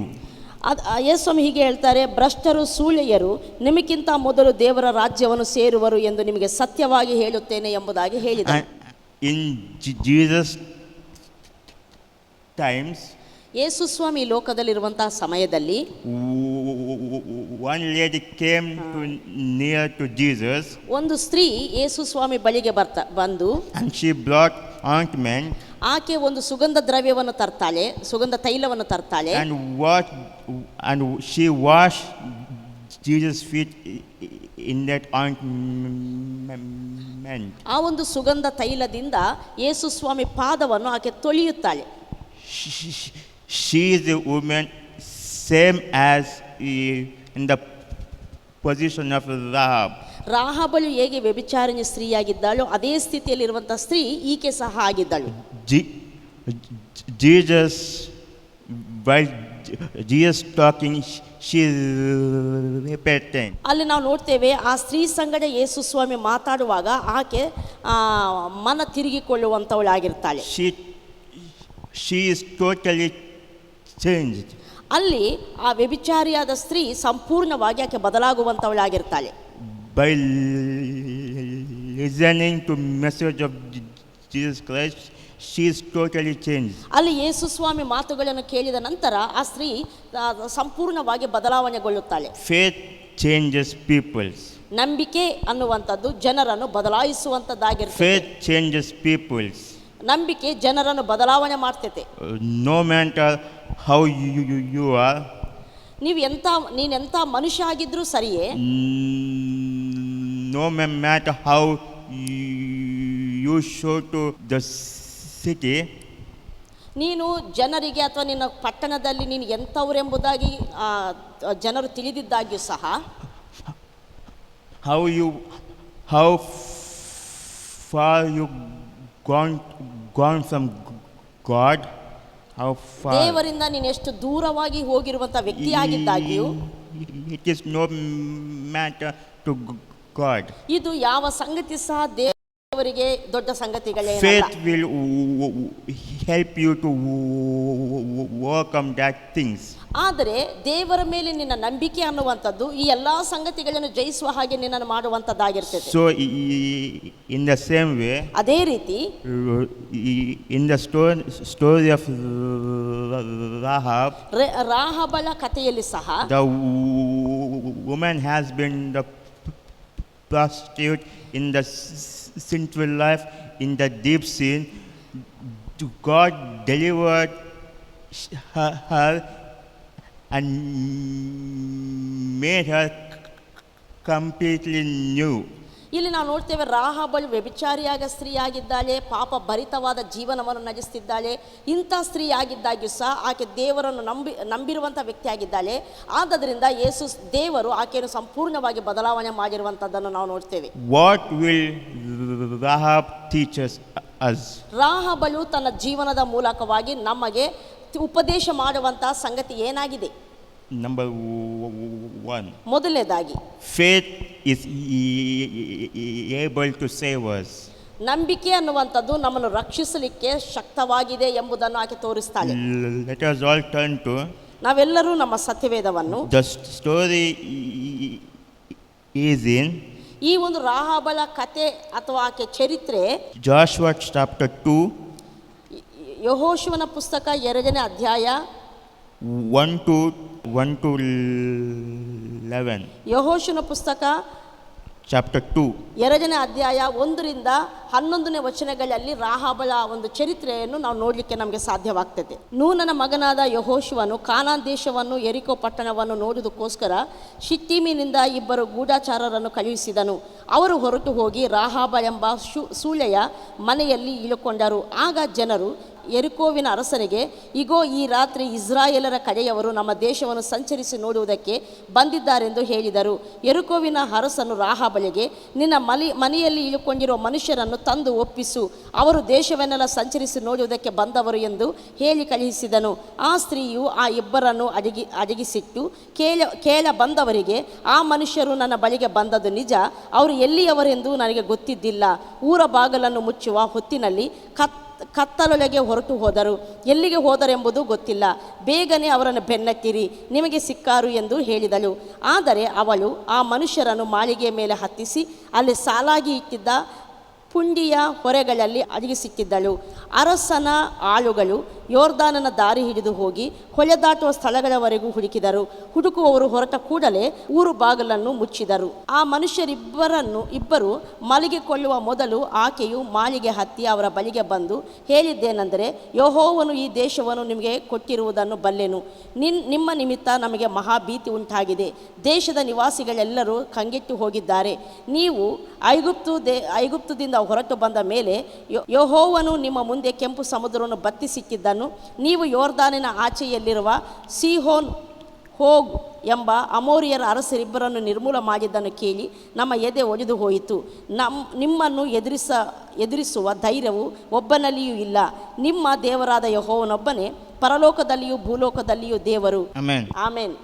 ಯೇಸುಸ್ವಾಮಿ ಹೀಗೆ ಹೇಳ್ತಾರೆ, ಭ್ರಷ್ಟರು ಸೂಳೆಯರು ನಿಮಗಿಂತ ಮೊದಲು ದೇವರ ರಾಜ್ಯವನ್ನು ಸೇರುವರು ಎಂದು ನಿಮಗೆ ಸತ್ಯವಾಗಿ ಹೇಳುತ್ತೇನೆ ಎಂಬುದಾಗಿ ಹೇಳಿದರು. In Jesus times, ಯೇಸು ಸ್ವಾಮಿ ಲೋಕದಲ್ಲಿರುವಂತಹ ಸಮಯದಲ್ಲಿ one lady came near to Jesus, ಒಂದು ಸ್ತ್ರೀ ಯೇಸು ಸ್ವಾಮಿ ಬಳಿಗೆ ಬಂದು, and she brought ointment, ಆಕೆ ಒಂದು ಸುಗಂಧ ದ್ರವ್ಯವನ್ನು ತರ್ತಾಳೆ, ಸುಗಂಧ ತೈಲವನ್ನು ತರ್ತಾಳೆ, and she washed Jesus' feet in that ointment. ಆ ಒಂದು ಸುಗಂಧ ತೈಲದಿಂದ ಯೇಸು ಸ್ವಾಮಿ ಪಾದವನ್ನು ಆಕೆ ತೊಳೆಯುತ್ತಾಳೆ. She is a woman same as in the position of Rahab. ರಾಹಾಬಳು ಹೇಗೆ ವ್ಯಭಿಚಾರಿಣಿ ಸ್ತ್ರೀಯಾಗಿದ್ದಾಳೋ ಅದೇ ಸ್ಥಿತಿಯಲ್ಲಿರುವಂತಹ ಸ್ತ್ರೀ ಈಕೆ ಸಹ ಆಗಿದ್ದಳು. While Jesus talking, she is repentant. ಅಲ್ಲಿ ನಾವು ನೋಡ್ತೇವೆ, ಆ ಸ್ತ್ರೀ ಸಂಗಡ ಯೇಸು ಸ್ವಾಮಿ ಮಾತಾಡುವಾಗ ಆಕೆ ಮನ ತಿರುಗಿಕೊಳ್ಳುವಂಥವಳಾಗಿರ್ತಾಳೆ. She is totally changed. ಅಲ್ಲಿ ಆ ವ್ಯಭಿಚಾರಿಯಾದ ಸ್ತ್ರೀ ಸಂಪೂರ್ಣವಾಗಿ ಆಕೆ ಬದಲಾಗುವಂಥವಳಾಗಿರ್ತಾಳೆ. By listening to message of Jesus Christ, she is totally changed. ಅಲ್ಲಿ ಯೇಸು ಸ್ವಾಮಿ ಮಾತುಗಳನ್ನು ಕೇಳಿದ ನಂತರ ಆ ಸ್ತ್ರೀ ಸಂಪೂರ್ಣವಾಗಿ ಬದಲಾವಣೆಗೊಳ್ಳುತ್ತಾಳೆ. Faith changes people. ನಂಬಿಕೆ ಅನ್ನುವಂಥದ್ದು ಜನರನ್ನು ಬದಲಾಯಿಸುವಂಥದ್ದಾಗಿರ್ತದೆ. Faith changes people. ನಂಬಿಕೆ ಜನರನ್ನು ಬದಲಾವಣೆ ಮಾಡ್ತೈತೆ. No matter how you are, ನೀನೆಂಥ ಮನುಷ್ಯ ಆಗಿದ್ರೂ ಸರಿಯೇ, no matter how you show to the city, ನೀನು ಜನರಿಗೆ ಅಥವಾ ನಿನ್ನ ಪಟ್ಟಣದಲ್ಲಿ ನೀನು ಎಂಥವರೆಂಬುದಾಗಿ ಜನರು ತಿಳಿದಿದ್ದಾಗ್ಯೂ ಸಹ, how far you gone from God, how far ದೇವರಿಂದ ನೀನು ಎಷ್ಟು ದೂರವಾಗಿ ಹೋಗಿರುವಂಥ ವ್ಯಕ್ತಿಯಾಗಿದ್ದಾಗ್ಯೂ, it is no matter to God. ಇದು ಯಾವ ಸಂಗತಿ ಸಹ ದೇವರಿಗೆ ದೊಡ್ಡ ಸಂಗತಿಗಳೇ. Faith will help you to overcome that things. ಆದರೆ ದೇವರ ಮೇಲೆ ನಿನ್ನ ನಂಬಿಕೆ ಅನ್ನುವಂಥದ್ದು ಈ ಎಲ್ಲಾ ಸಂಗತಿಗಳನ್ನು ಜಯಿಸುವ ಹಾಗೆ ನಿನ್ನನ್ನು ಮಾಡುವಂಥದ್ದಾಗಿರ್ತದೆ. So in the same way, ಅದೇ ರೀತಿ in the story of Rahab, ರಾಹಬಳ ಕಥೆಯಲ್ಲಿ ಸಹ the woman has been the prostitute in the sinful life, in the deep sin. God delivered her and made her completely new. ಇಲ್ಲಿ ನಾವು ನೋಡ್ತೇವೆ, ರಾಹಾಬಳು ವ್ಯಭಿಚಾರಿಯಾದ ಸ್ತ್ರೀಯಾಗಿದ್ದಾಳೆ, ಪಾಪ ಭರಿತವಾದ ಜೀವನವನ್ನು ನಡೆಸ್ತಿದ್ದಾಳೆ. ಇಂಥ ಸ್ತ್ರೀ ಆಗಿದ್ದಾಗ್ಯೂ ಸಹ ಆಕೆ ದೇವರನ್ನು ನಂಬಿರುವಂಥ ವ್ಯಕ್ತಿಯಾಗಿದ್ದಾಳೆ. ಆದ್ದರಿಂದ ದೇವರು ಆಕೆಯನ್ನು ಸಂಪೂರ್ಣವಾಗಿ ಬದಲಾವಣೆ ಮಾಡಿರುವಂಥದ್ದನ್ನು ನಾವು ನೋಡ್ತೇವೆ. What will Rahab teach us? ರಾಹಾಬಳು ತನ್ನ ಜೀವನದ ಮೂಲಕವಾಗಿ ನಮಗೆ ಉಪದೇಶ ಮಾಡುವಂತಹ ಸಂಗತಿ ಏನಾಗಿದೆ? Number 1. ಮೊದಲನೇದಾಗಿ, Faith is able to save us. ನಂಬಿಕೆ ಅನ್ನುವಂಥದ್ದು ನಮ್ಮನ್ನು ರಕ್ಷಿಸಲಿಕ್ಕೆ ಶಕ್ತವಾಗಿದೆ ಎಂಬುದನ್ನು ಆಕೆ ತೋರಿಸ್ತಾಳೆ. Let us all turn to ನಾವೆಲ್ಲರೂ ನಮ್ಮ ಸತ್ಯವೇದವನ್ನು, the story is in ಈ ಒಂದು ರಾಹಾಬಳ ಕತೆ ಅಥವಾ ಆಕೆ ಚರಿತ್ರೆ Joshua chapter 2, ಯೆಹೋಶುವನ ಪುಸ್ತಕ 2ನೇ ಅಧ್ಯಾಯ 1 to 11. ಯೆಹೋಶುವನ ಪುಸ್ತಕ chapter 2. 2ನೇ ಅಧ್ಯಾಯ 1ರಿಂದ 11ನೇ ವಚನಗಳಲ್ಲಿ ರಾಹಾಬಳ ಒಂದು ಚರಿತ್ರೆಯನ್ನು ನಾವು ನೋಡಲಿಕ್ಕೆ ನಮಗೆ ಸಾಧ್ಯವಾಗ್ತದೆ. ನೂನನ ಮಗನಾದ ಯೆಹೋಶುವನು ಕಾನಾನ್ ದೇಶವನ್ನು, ಯೆರಿಕೋ ಪಟ್ಟಣವನ್ನು ನೋಡುವುದಕ್ಕೋಸ್ಕರ ಶಿತ್ತೀಮಿನಿಂದ 2 ಗೂಢಚಾರರನ್ನು ಕಳುಹಿಸಿದನು. ಅವರು ಹೊರಟು ಹೋಗಿ ರಾಹಾಬ ಎಂಬ ಸೂಳೆಯ ಮನೆಯಲ್ಲಿ ಇಳುಕೊಂಡರು. ಆಗ ಜನರು ಯೆರಿಕೋವಿನ ಅರಸನಿಗೆ, ಇಗೋ, ಈ ರಾತ್ರಿ ಇಸ್ರಾಯೇಲರ ಕಡೆಯವರು ನಮ್ಮ ದೇಶವನ್ನು ಸಂಚರಿಸಿ ನೋಡುವುದಕ್ಕೆ ಬಂದಿದ್ದಾರೆಂದು ಹೇಳಿದರು. ಯೆರಿಕೋವಿನ ಅರಸನು ರಾಹಾಬಳಿಗೆ, ನಿನ್ನ ಮನೆಯಲ್ಲಿ ಇಳುಕೊಂಡಿರುವ ಮನುಷ್ಯರನ್ನು ತಂದು ಒಪ್ಪಿಸು, ಅವರು ದೇಶವನ್ನೆಲ್ಲ ಸಂಚರಿಸಿ ನೋಡುವುದಕ್ಕೆ ಬಂದವರು ಎಂದು ಹೇಳಿ ಕಳುಹಿಸಿದನು. ಆ ಸ್ತ್ರೀಯು ಆ ಇಬ್ಬರನ್ನು ಅಡಗಿಸಿಟ್ಟು ಕೇಳ ಬಂದವರಿಗೆ, ಆ ಮನುಷ್ಯರು ನನ್ನ ಬಳಿಗೆ ಬಂದದ್ದು ನಿಜ, ಅವರು ಎಲ್ಲಿಯವರೆಂದು ನನಗೆ ಗೊತ್ತಿದ್ದಿಲ್ಲ. ಊರ ಬಾಗಲನ್ನು ಮುಚ್ಚುವ ಹೊತ್ತಿನಲ್ಲಿ ಕತ್ತಲೊಳಗೆ ಹೊರಟು ಹೋದರು, ಎಲ್ಲಿಗೆ ಹೋದರೆಂಬುದು ಗೊತ್ತಿಲ್ಲ. ಬೇಗನೆ ಅವರನ್ನು ಬೆನ್ನಟ್ಟಿರಿ, ನಿಮಗೆ ಸಿಕ್ಕಾರು ಎಂದು ಹೇಳಿದಳು. ಆದರೆ ಅವಳು ಆ ಮನುಷ್ಯರನ್ನು ಮಾಳಿಗೆಯ ಮೇಲೆ ಹತ್ತಿಸಿ ಅಲ್ಲಿ ಸಾಲಾಗಿ ಇಟ್ಟಿದ್ದ ಪುಂಡಿಯ ಹೊರೆಗಳಲ್ಲಿ ಅಡಗಿಸಿಟ್ಟಿದ್ದಳು. ಅರಸನ ಆಳುಗಳು ಯೋರ್ದಾನನ ದಾರಿ ಹಿಡಿದು ಹೋಗಿ ಹೊಳೆದಾಟುವ ಸ್ಥಳಗಳವರೆಗೂ ಹುಡುಕಿದರು. ಹುಡುಕುವವರು ಹೊರಟ ಕೂಡಲೇ ಊರು ಬಾಗಿಲನ್ನು ಮುಚ್ಚಿದರು. ಆ ಮನುಷ್ಯರಿಬ್ಬರು ಮಲಗಿಕೊಳ್ಳುವ ಮೊದಲು ಆಕೆಯು ಮಾಳಿಗೆ ಹತ್ತಿ ಅವರ ಬಳಿಗೆ ಬಂದು ಹೇಳಿದ್ದೇನೆಂದರೆ, ಯೆಹೋವನು ಈ ದೇಶವನ್ನು ನಿಮಗೆ ಕೊಟ್ಟಿರುವುದನ್ನು ಬಲ್ಲೆನು. ನಿಮ್ಮ ನಿಮಿತ್ತ ನಮಗೆ ಮಹಾಭೀತಿ ಉಂಟಾಗಿದೆ. ದೇಶದ ನಿವಾಸಿಗಳೆಲ್ಲರೂ ಕಂಗೆಟ್ಟು ಹೋಗಿದ್ದಾರೆ. ನೀವು ಐಗುಪ್ತದಿಂದ ಹೊರಟು ಬಂದ ಮೇಲೆ ಯೆಹೋವನು ನಿಮ್ಮ ಮುಂದೆ ಕೆಂಪು ಸಮುದ್ರವನ್ನು ಬತ್ತಿಸಿಟ್ಟಿದ್ದನು. ನೀವು ಯೋರ್ದಾನಿನ ಆಚೆಯಲ್ಲಿರುವ ಸೀಹೋನ್, ಹೋಗ್ ಎಂಬ ಅಮೋರಿಯರ ಅರಸರಿಬ್ಬರನ್ನು ನಿರ್ಮೂಲ ಮಾಡಿದ್ದನ್ನು ಕೇಳಿ ನಮ್ಮ ಎದೆ ಒಡೆದು ಹೋಯಿತು. ನಿಮ್ಮನ್ನು ಎದುರಿಸುವ ಧೈರ್ಯವು ಒಬ್ಬನಲ್ಲಿಯೂ ಇಲ್ಲ. ನಿಮ್ಮ ದೇವರಾದ ಯೆಹೋವನೊಬ್ಬನೇ ಪರಲೋಕದಲ್ಲಿಯೂ ಭೂಲೋಕದಲ್ಲಿಯೂ ದೇವರು. Amen.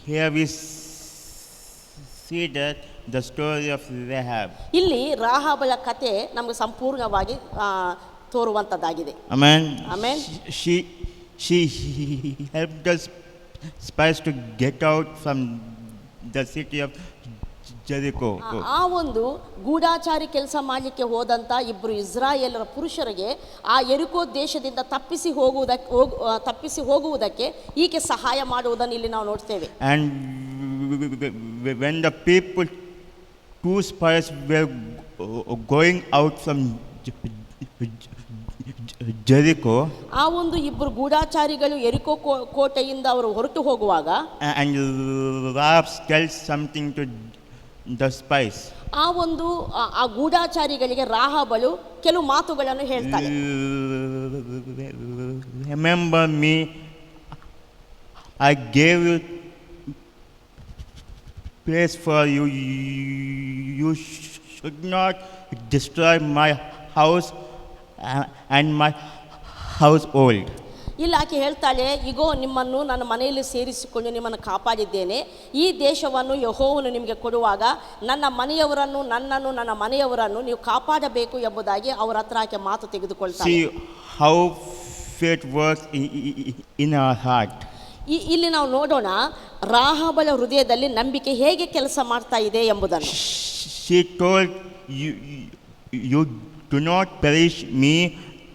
Here we see that the story of Rahab. ಇಲ್ಲಿ ರಾಹಾಬಳ ಕತೆ ನಮಗೆ ಸಂಪೂರ್ಣವಾಗಿ ತೋರುವಂತದ್ದಾಗಿದೆ. Amen. Amen. She helped the spies to get out from the city of Jericho. ಆ ಒಂದು ಗೂಢಾಚಾರಿ ಕೆಲಸ ಮಾಡಲಿಕ್ಕೆ ಹೋದಂಥ 2 ಇಸ್ರಾಯೇಲರ ಪುರುಷರಿಗೆ ಆ ಯೆರಿಕೋ ದೇಶದಿಂದ ತಪ್ಪಿಸಿ ಹೋಗುವುದಕ್ಕೆ ಈಕೆ ಸಹಾಯ ಮಾಡುವುದನ್ನು ಇಲ್ಲಿ ನಾವು ನೋಡ್ತೇವೆ. And when the people, 2 spies were going out from Jericho, ಆ ಒಂದು 2 ಗೂಢಾಚಾರಿಗಳು ಯೆರಿಕೋ ಕೋಟೆಯಿಂದ ಅವರು ಹೊರಟು ಹೋಗುವಾಗ, and Rahab tells something to the spies. ಆ ಗೂಢಾಚಾರಿಗಳಿಗೆ ರಾಹಾಬಳು ಕೆಲವು ಮಾತುಗಳನ್ನು ಹೇಳ್ತಾಳೆ. Remember me, I gave you place for you. You should not destroy my house and my household. ಇಲ್ಲಿ ಆಕೆ ಹೇಳ್ತಾಳೆ, ಇಗೋ, ನಿಮ್ಮನ್ನು ನನ್ನ ಮನೆಯಲ್ಲಿ ಸೇರಿಸಿಕೊಂಡು ನಿಮ್ಮನ್ನು ಕಾಪಾಡಿದ್ದೇನೆ. ಈ ದೇಶವನ್ನು ಯೆಹೋವನು ನಿಮಗೆ ಕೊಡುವಾಗ ನನ್ನ ಮನೆಯವರನ್ನು, ನನ್ನ ಮನೆಯವರನ್ನು ನೀವು ಕಾಪಾಡಬೇಕು ಎಂಬುದಾಗಿ ಅವರ ಹತ್ರ ಆಕೆ ಮಾತು ತೆಗೆದುಕೊಳ್ತಾಳೆ. See how faith works in our heart. ಇಲ್ಲಿ ನಾವು ನೋಡೋಣ ರಾಹಾಬಳ ಹೃದಯದಲ್ಲಿ ನಂಬಿಕೆ ಹೇಗೆ ಕೆಲಸ ಮಾಡ್ತಾ ಇದೆ ಎಂಬುದನ್ನು. She told you do not perish me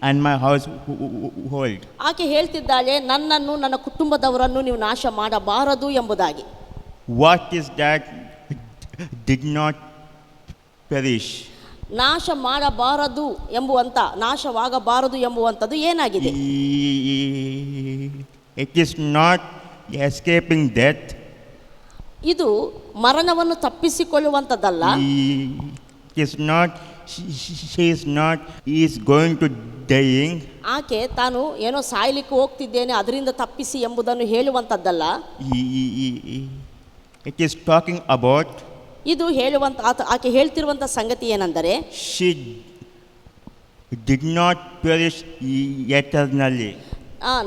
and my household. ಆಕೆ ಹೇಳ್ತಿದ್ದಾಳೆ, ನನ್ನನ್ನು, ನನ್ನ ಕುಟುಂಬದವರನ್ನು ನೀವು ನಾಶ ಮಾಡಬಾರದು ಎಂಬುದಾಗಿ. What is that did not perish? ನಾಶ ಮಾಡಬಾರದು ನಾಶವಾಗಬಾರದು ಎಂಬುವಂಥದ್ದು ಏನಾಗಿದೆ? It is not escaping death. ಇದು ಮರಣವನ್ನು ತಪ್ಪಿಸಿಕೊಳ್ಳುವಂಥದ್ದಲ್ಲ. She is not, he is going to dying. ಆಕೆ ತಾನು ಏನೋ ಸಾಯ್ಲಿಕ್ಕೆ ಹೋಗ್ತಿದ್ದೇನೆ ಅದರಿಂದ ತಪ್ಪಿಸಿ ಎಂಬುದನ್ನು ಹೇಳುವಂಥದ್ದಲ್ಲ. It is talking about, ಇದು ಆಕೆ ಹೇಳ್ತಿರುವಂಥ ಸಂಗತಿ ಏನೆಂದರೆ, she did not perish eternally.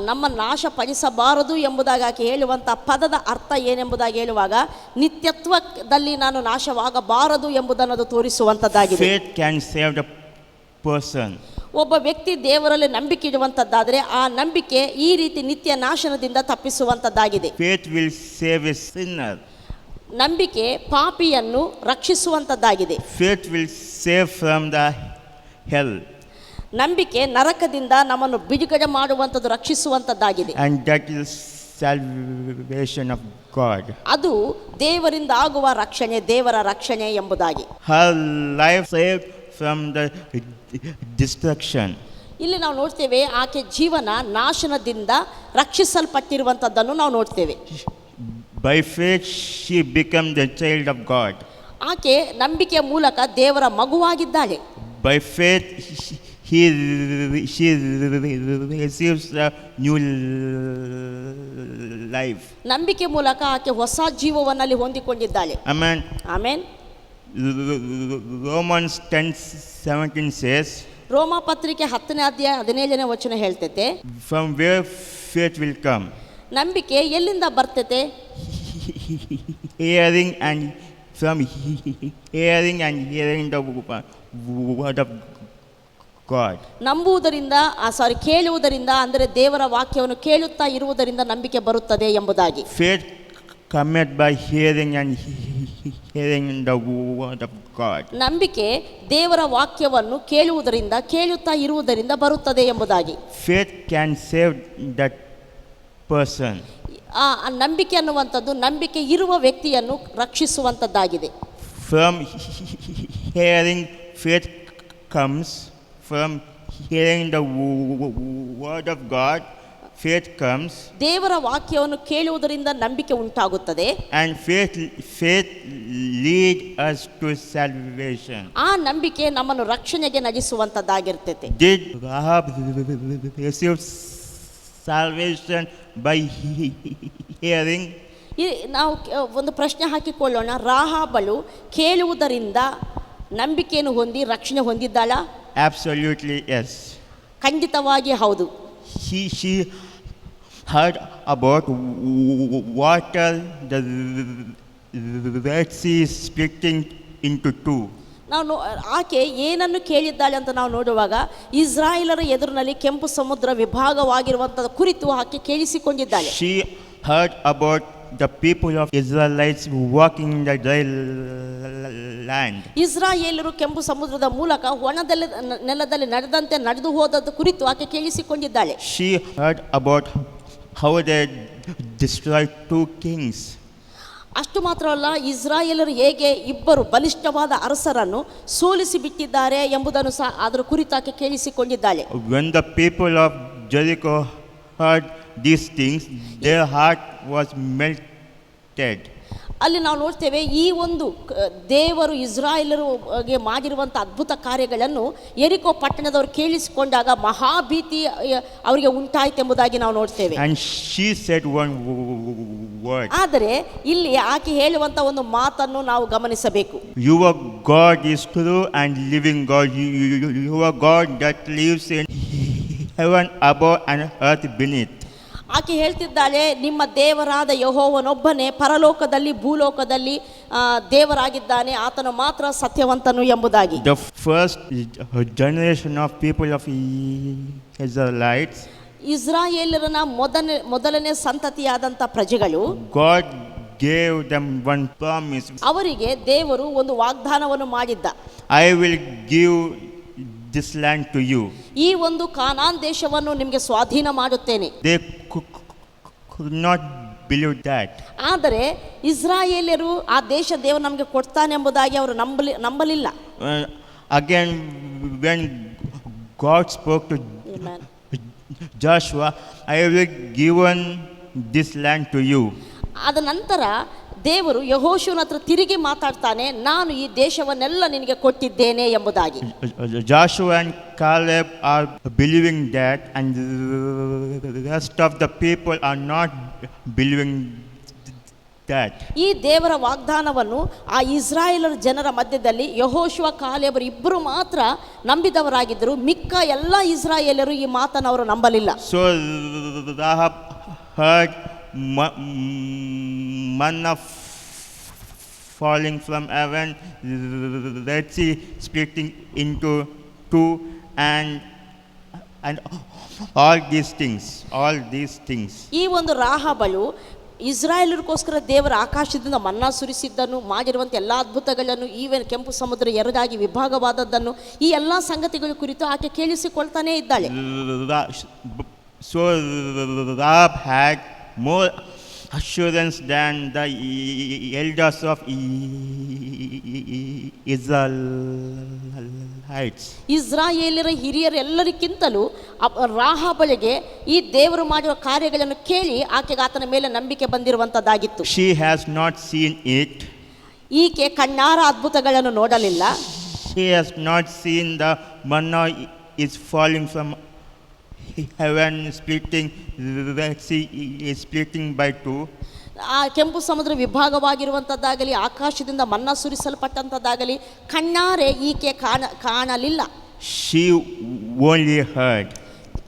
ನಮ್ಮ ನಾಶ ಪಡಿಸಬಾರದು ಎಂಬುದಾಗಿ ಆಕೆ ಹೇಳುವಂಥ ಪದದ ಅರ್ಥ ಏನೆಂಬುದಾಗಿ ಹೇಳುವಾಗ ನಿತ್ಯತ್ವದಲ್ಲಿ ನಾನು ನಾಶವಾಗಬಾರದು ಎಂಬುದನ್ನು ಅದು ತೋರಿಸುವಂಥದ್ದಾಗಿದೆ. Faith can save the person. ಒಬ್ಬ ವ್ಯಕ್ತಿ ದೇವರಲ್ಲಿ ನಂಬಿಕೆ ಇಡುವಂಥದ್ದಾದರೆ ಆ ನಂಬಿಕೆ ಈ ರೀತಿ ನಿತ್ಯ ನಾಶನದಿಂದ ತಪ್ಪಿಸುವಂಥದ್ದಾಗಿದೆ. Faith will save a sinner. ನಂಬಿಕೆ ಪಾಪಿಯನ್ನು ರಕ್ಷಿಸುವಂಥದ್ದಾಗಿದೆ. Faith will save from the hell. ನಂಬಿಕೆ ನರಕದಿಂದ ನಮ್ಮನ್ನು ಬಿಡುಗಡೆ ಮಾಡುವಂಥದ್ದು, ರಕ್ಷಿಸುವಂಥದ್ದಾಗಿದೆ. And that is salvation of God. ಅದು ದೇವರಿಂದ ಆಗುವ ರಕ್ಷಣೆ, ದೇವರ ರಕ್ಷಣೆ ಎಂಬುದಾಗಿ. Her life saved from the destruction. ಇಲ್ಲಿ ನಾವು ನೋಡ್ತೇವೆ ಆಕೆ ಜೀವನ ನಾಶನದಿಂದ ರಕ್ಷಿಸಲ್ಪಟ್ಟಿರುವಂಥದ್ದನ್ನು ನಾವು ನೋಡ್ತೇವೆ. By faith she became the child of God. ಆಕೆ ನಂಬಿಕೆಯ ಮೂಲಕ ದೇವರ ಮಗುವಾಗಿದ್ದಾಳೆ. By faith she receives a new life. ನಂಬಿಕೆ ಮೂಲಕ ಆಕೆ ಹೊಸ ಜೀವವನ್ನಲ್ಲಿ ಹೊಂದಿಕೊಂಡಿದ್ದಾಳೆ. Amen. ಆಮೆನ್. Romans 10:17 says, ರೋಮ ಪತ್ರಿಕೆ 10ನೇ ಅಧ್ಯಾಯ 17ನೇ ವಚನ ಹೇಳ್ತೈತೆ, from where faith will come. ನಂಬಿಕೆ ಎಲ್ಲಿಂದ ಬರ್ತೈತೆ? Hearing and from hearing and hearing the word of God. ನಂಬುವುದರಿಂದ ಕೇಳುವುದರಿಂದ, ಅಂದರೆ ದೇವರ ವಾಕ್ಯವನ್ನು ಕೇಳುತ್ತಾ ಇರುವುದರಿಂದ ನಂಬಿಕೆ ಬರುತ್ತದೆ ಎಂಬುದಾಗಿ. Faith cometh by hearing and hearing the word of God. ನಂಬಿಕೆ ದೇವರ ವಾಕ್ಯವನ್ನು ಕೇಳುವುದರಿಂದ, ಕೇಳುತ್ತಾ ಇರುವುದರಿಂದ ಬರುತ್ತದೆ ಎಂಬುದಾಗಿ. Faith can save that person. ಆ ನಂಬಿಕೆ ಅನ್ನುವಂಥದ್ದು ನಂಬಿಕೆ ಇರುವ ವ್ಯಕ್ತಿಯನ್ನು ರಕ್ಷಿಸುವಂಥದ್ದಾಗಿದೆ. From hearing, faith comes. From hearing the word of God, faith comes. ದೇವರ ವಾಕ್ಯವನ್ನು ಕೇಳುವುದರಿಂದ ನಂಬಿಕೆ ಉಂಟಾಗುತ್ತದೆ. And faith lead us to salvation. ಆ ನಂಬಿಕೆ ನಮ್ಮನ್ನು ರಕ್ಷಣೆಗೆ ನಡೆಸುವಂಥದ್ದಾಗಿರ್ತೈತೆ. Did Rahab receive salvation by hearing? ನಾವು ಒಂದು ಪ್ರಶ್ನೆ ಹಾಕಿಕೊಳ್ಳೋಣ. ರಾಹಾಬಳು ಕೇಳುವುದರಿಂದ ನಂಬಿಕೆಯನ್ನು ಹೊಂದಿ ರಕ್ಷಣೆ ಹೊಂದಿದ್ದಾಳ? Absolutely yes. ಖಂಡಿತವಾಗಿ ಹೌದು. She heard about water, the Red Sea splitting into two. ಆಕೆ ಏನನ್ನು ಕೇಳಿದ್ದಾಳೆ ಅಂತ ನಾವು ನೋಡುವಾಗ ಇಸ್ರಾಯೇಲರ ಎದುರಿನಲ್ಲಿ ಕೆಂಪು ಸಮುದ್ರ ವಿಭಾಗವಾಗಿರುವಂತಹ ಕುರಿತು ಆಕೆ ಕೇಳಿಸಿಕೊಂಡಿದ್ದಾಳೆ. She heard about the people of Israelites walking in the dry land. ಇಸ್ರಾಯೇಲರು ಕೆಂಪು ಸಮುದ್ರದ ಮೂಲಕ ಒಣದಲ್ಲಿ ನೆಲದಲ್ಲಿ ನಡೆದು ಹೋದದ್ದು ಕುರಿತು ಆಕೆ ಕೇಳಿಸಿಕೊಂಡಿದ್ದಾಳೆ. She heard about how they destroyed two kings. ಅಷ್ಟು ಮಾತ್ರವಲ್ಲ, ಇಸ್ರಾಯೇಲರು ಹೇಗೆ ಇಬ್ಬರು ಬಲಿಷ್ಠವಾದ ಅರಸರನ್ನು ಸೋಲಿಸಿ ಬಿಟ್ಟಿದ್ದಾರೆ ಎಂಬುದನ್ನು ಸಹ ಅದರ ಕುರಿತು ಆಕೆ ಕೇಳಿಸಿಕೊಂಡಿದ್ದಾಳೆ. When the people of Jericho heard these things, their heart was melted. ಅಲ್ಲಿ ನಾವು ನೋಡ್ತೇವೆ ಈ ಒಂದು ದೇವರು ಇಸ್ರಾಯೇಲರಿಗೆ ಮಾಡಿರುವಂಥ ಅದ್ಭುತ ಕಾರ್ಯಗಳನ್ನು ಯೆರಿಕೋ ಪಟ್ಟಣದವರು ಕೇಳಿಸಿಕೊಂಡಾಗ ಮಹಾಭೀತಿ ಅವರಿಗೆ ಉಂಟಾಯಿತು ಎಂಬುದಾಗಿ ನಾವು ನೋಡ್ತೇವೆ. And she said one word. ಆದರೆ ಇಲ್ಲಿ ಆಕೆ ಹೇಳುವಂಥ ಒಂದು ಮಾತನ್ನು ನಾವು ಗಮನಿಸಬೇಕು. Your God is true and living God. Your God that lives in heaven above and earth beneath. ಆಕೆ ಹೇಳ್ತಿದ್ದಾಳೆ, ನಿಮ್ಮ ದೇವರಾದ ಯೆಹೋವನೊಬ್ಬನೇ ಪರಲೋಕದಲ್ಲಿ ಭೂಲೋಕದಲ್ಲಿ ದೇವರಾಗಿದ್ದಾನೆ, ಆತನು ಮಾತ್ರ ಸತ್ಯವಂತನು ಎಂಬುದಾಗಿ. The first generation of people of Israelites, ಇಸ್ರಾಯೇಲರನ ಮೊದಲನೇ ಸಂತತಿಯಾದಂಥ ಪ್ರಜೆಗಳು, God gave them one promise. ಅವರಿಗೆ ದೇವರು ಒಂದು ವಾಗ್ದಾನವನ್ನು ಮಾಡಿದ್ದ. I will give this land to you. ಈ ಒಂದು ಕಾನಾನ್ ದೇಶವನ್ನು ನಿಮಗೆ ಸ್ವಾಧೀನ ಮಾಡುತ್ತೇನೆ. They could not believe that. ಆದರೆ ಇಸ್ರಾಯೇಲ್ಯರು ಆ ದೇಶ ದೇವರು ನಮಗೆ ಕೊಡ್ತಾನೆ ಎಂಬುದಾಗಿ ಅವರು ನಂಬಲಿಲ್ಲ. Again, when God spoke to Joshua, I will given this land to you. ಅದ ನಂತರ ದೇವರು ಯೆಹೋಶುವನ ಹತ್ರ ತಿರುಗಿ ಮಾತಾಡ್ತಾನೆ, ನಾನು ಈ ದೇಶವನ್ನೆಲ್ಲ ನಿನಗೆ ಕೊಟ್ಟಿದ್ದೇನೆ ಎಂಬುದಾಗಿ. Joshua and Caleb are believing that, and the rest of the people are not believing that. ಈ ದೇವರ ವಾಗ್ದಾನವನ್ನು ಆ ಇಸ್ರಾಯೇಲರ ಜನರ ಮಧ್ಯದಲ್ಲಿ ಯೆಹೋಶುವ ಕಾಲೇಬರು ಇಬ್ಬರು ಮಾತ್ರ ನಂಬಿದವರಾಗಿದ್ದರು. ಮಿಕ್ಕ ಎಲ್ಲ ಇಸ್ರಾಯೇಲರು ಈ ಮಾತನ್ನು ಅವರು ನಂಬಲಿಲ್ಲ. So Rahab heard manna falling from heaven, Red Sea splitting into two, and all these things. ಈ ಒಂದು ರಾಹಾಬಳು ಇಸ್ರಾಯೇಲರಿಗೋಸ್ಕರ ದೇವರ ಆಕಾಶದಿಂದ ಮನ್ನಾ ಸುರಿಸಿದ್ದನ್ನು, ಮಾಡಿರುವಂಥ ಎಲ್ಲ ಅದ್ಭುತಗಳನ್ನು, ಈವನ್ ಕೆಂಪು ಸಮುದ್ರ ಎರಡಾಗಿ ವಿಭಾಗವಾದದ್ದನ್ನು, ಈ ಎಲ್ಲ ಸಂಗತಿಗಳ ಕುರಿತು ಆಕೆ ಕೇಳಿಸಿಕೊಳ್ತಾನೇ ಇದ್ದಾಳೆ. So Rahab had more assurance than the elders of Israelites. ಇಸ್ರಾಯೇಲರ ಹಿರಿಯರೆಲ್ಲರಿಗಿಂತಲೂ ರಾಹಾಬಳಿಗೆ ಈ ದೇವರು ಮಾಡುವ ಕಾರ್ಯಗಳನ್ನು ಕೇಳಿ ಆಕೆಗೆ ಆತನ ಮೇಲೆ ನಂಬಿಕೆ ಬಂದಿರುವಂತದ್ದಾಗಿತ್ತು. She has not seen it. ಈಕೆ ಕಣ್ಣಾರ ಅದ್ಭುತಗಳನ್ನು ನೋಡಲಿಲ್ಲ. She has not seen the manna is falling from heaven, splitting, Red Sea is splitting by two. ಆ ಕೆಂಪು ಸಮುದ್ರ ವಿಭಾಗವಾಗಿರುವಂಥದ್ದಾಗಲಿ, ಆಕಾಶದಿಂದ ಮನ್ನಾ ಸುರಿಸಲ್ಪಟ್ಟಂಥದ್ದಾಗಲಿ ಕಣ್ಣಾರೆ ಈಕೆ ಕಾಣಲಿಲ್ಲ. She only heard.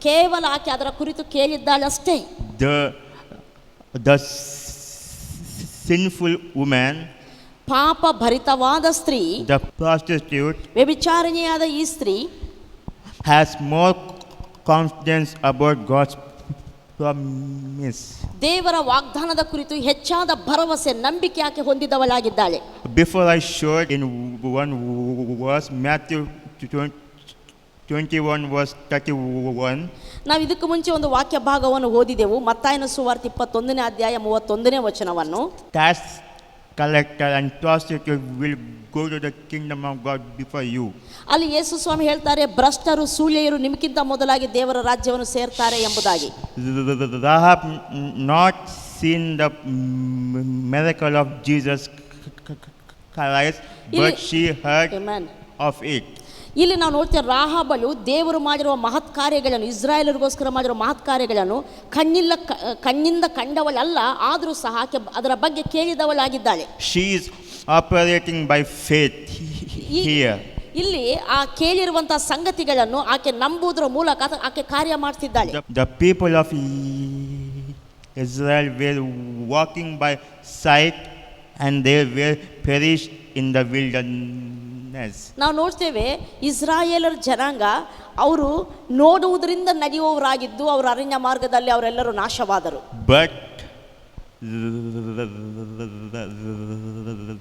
ಕೇವಲ ಆಕೆ ಅದರ ಕುರಿತು ಕೇಳಿದ್ದಾಳಷ್ಟೇ. The sinful woman, ಪಾಪ ಭರಿತವಾದ ಸ್ತ್ರೀ, the prostitute, ವ್ಯಭಿಚಾರಿಣಿಯಾದ ಈ ಸ್ತ್ರೀ has more confidence about God's promise. ದೇವರ ವಾಗ್ದಾನದ ಕುರಿತು ಹೆಚ್ಚಾದ ಭರವಸೆ, ನಂಬಿಕೆ ಆಕೆ ಹೊಂದಿದವಳಾಗಿದ್ದಾಳೆ. Before I showed in one verse, Matthew 21 verse 31. ನಾವು ಇದಕ್ಕೂ ಮುಂಚೆ ಒಂದು ವಾಕ್ಯ ಭಾಗವನ್ನು ಓದಿದೆವು, ಮತ್ತಾಯನ ಸುವಾರ್ತೆ 21ನೇ ಅಧ್ಯಾಯ 31ನೇ ವಚನವನ್ನು. Tax collector and prostitute will go to the kingdom of God before you. ಅಲ್ಲಿ ಯೇಸು ಸ್ವಾಮಿ ಹೇಳ್ತಾರೆ, ಭ್ರಷ್ಟರು ಸೂಳೆಯರು ನಿಮಗಿಂತ ಮೊದಲಾಗಿ ದೇವರ ರಾಜ್ಯವನ್ನು ಸೇರ್ತಾರೆ ಎಂಬುದಾಗಿ. Rahab not seen the miracle of Jesus Christ, but she heard Amen. of it. ಇಲ್ಲಿ ನಾವು ನೋಡ್ತೇವೆ, ರಾಹಾಬಳು ದೇವರು ಮಾಡಿರುವ ಮಹತ್ ಕಾರ್ಯಗಳನ್ನು, ಇಸ್ರಾಯೇಲರಿಗೋಸ್ಕರ ಮಾಡಿರುವ ಮಹತ್ ಕಾರ್ಯಗಳನ್ನು ಕಣ್ಣಿಂದ ಕಂಡವಳಲ್ಲ, ಆದರೂ ಸಹ ಆಕೆ ಅದರ ಬಗ್ಗೆ ಕೇಳಿದವಳಾಗಿದ್ದಾಳೆ. She is operating by faith here. ಇಲ್ಲಿ ಆ ಕೇಳಿರುವಂತಹ ಸಂಗತಿಗಳನ್ನು ಆಕೆ ನಂಬುವುದರ ಮೂಲಕ ಆಕೆ ಕಾರ್ಯ ಮಾಡ್ತಿದ್ದಾಳೆ. The people of Israel were walking by sight and they were perished in the wilderness. ನಾವು ನೋಡ್ತೇವೆ, ಇಸ್ರಾಯೇಲರ ಜನಾಂಗ ಅವರು ನೋಡುವುದರಿಂದ ನಡೆಯುವವರಾಗಿದ್ದು ಅವರ ಅರಣ್ಯ ಮಾರ್ಗದಲ್ಲಿ ಅವರೆಲ್ಲರೂ ನಾಶವಾದರು. But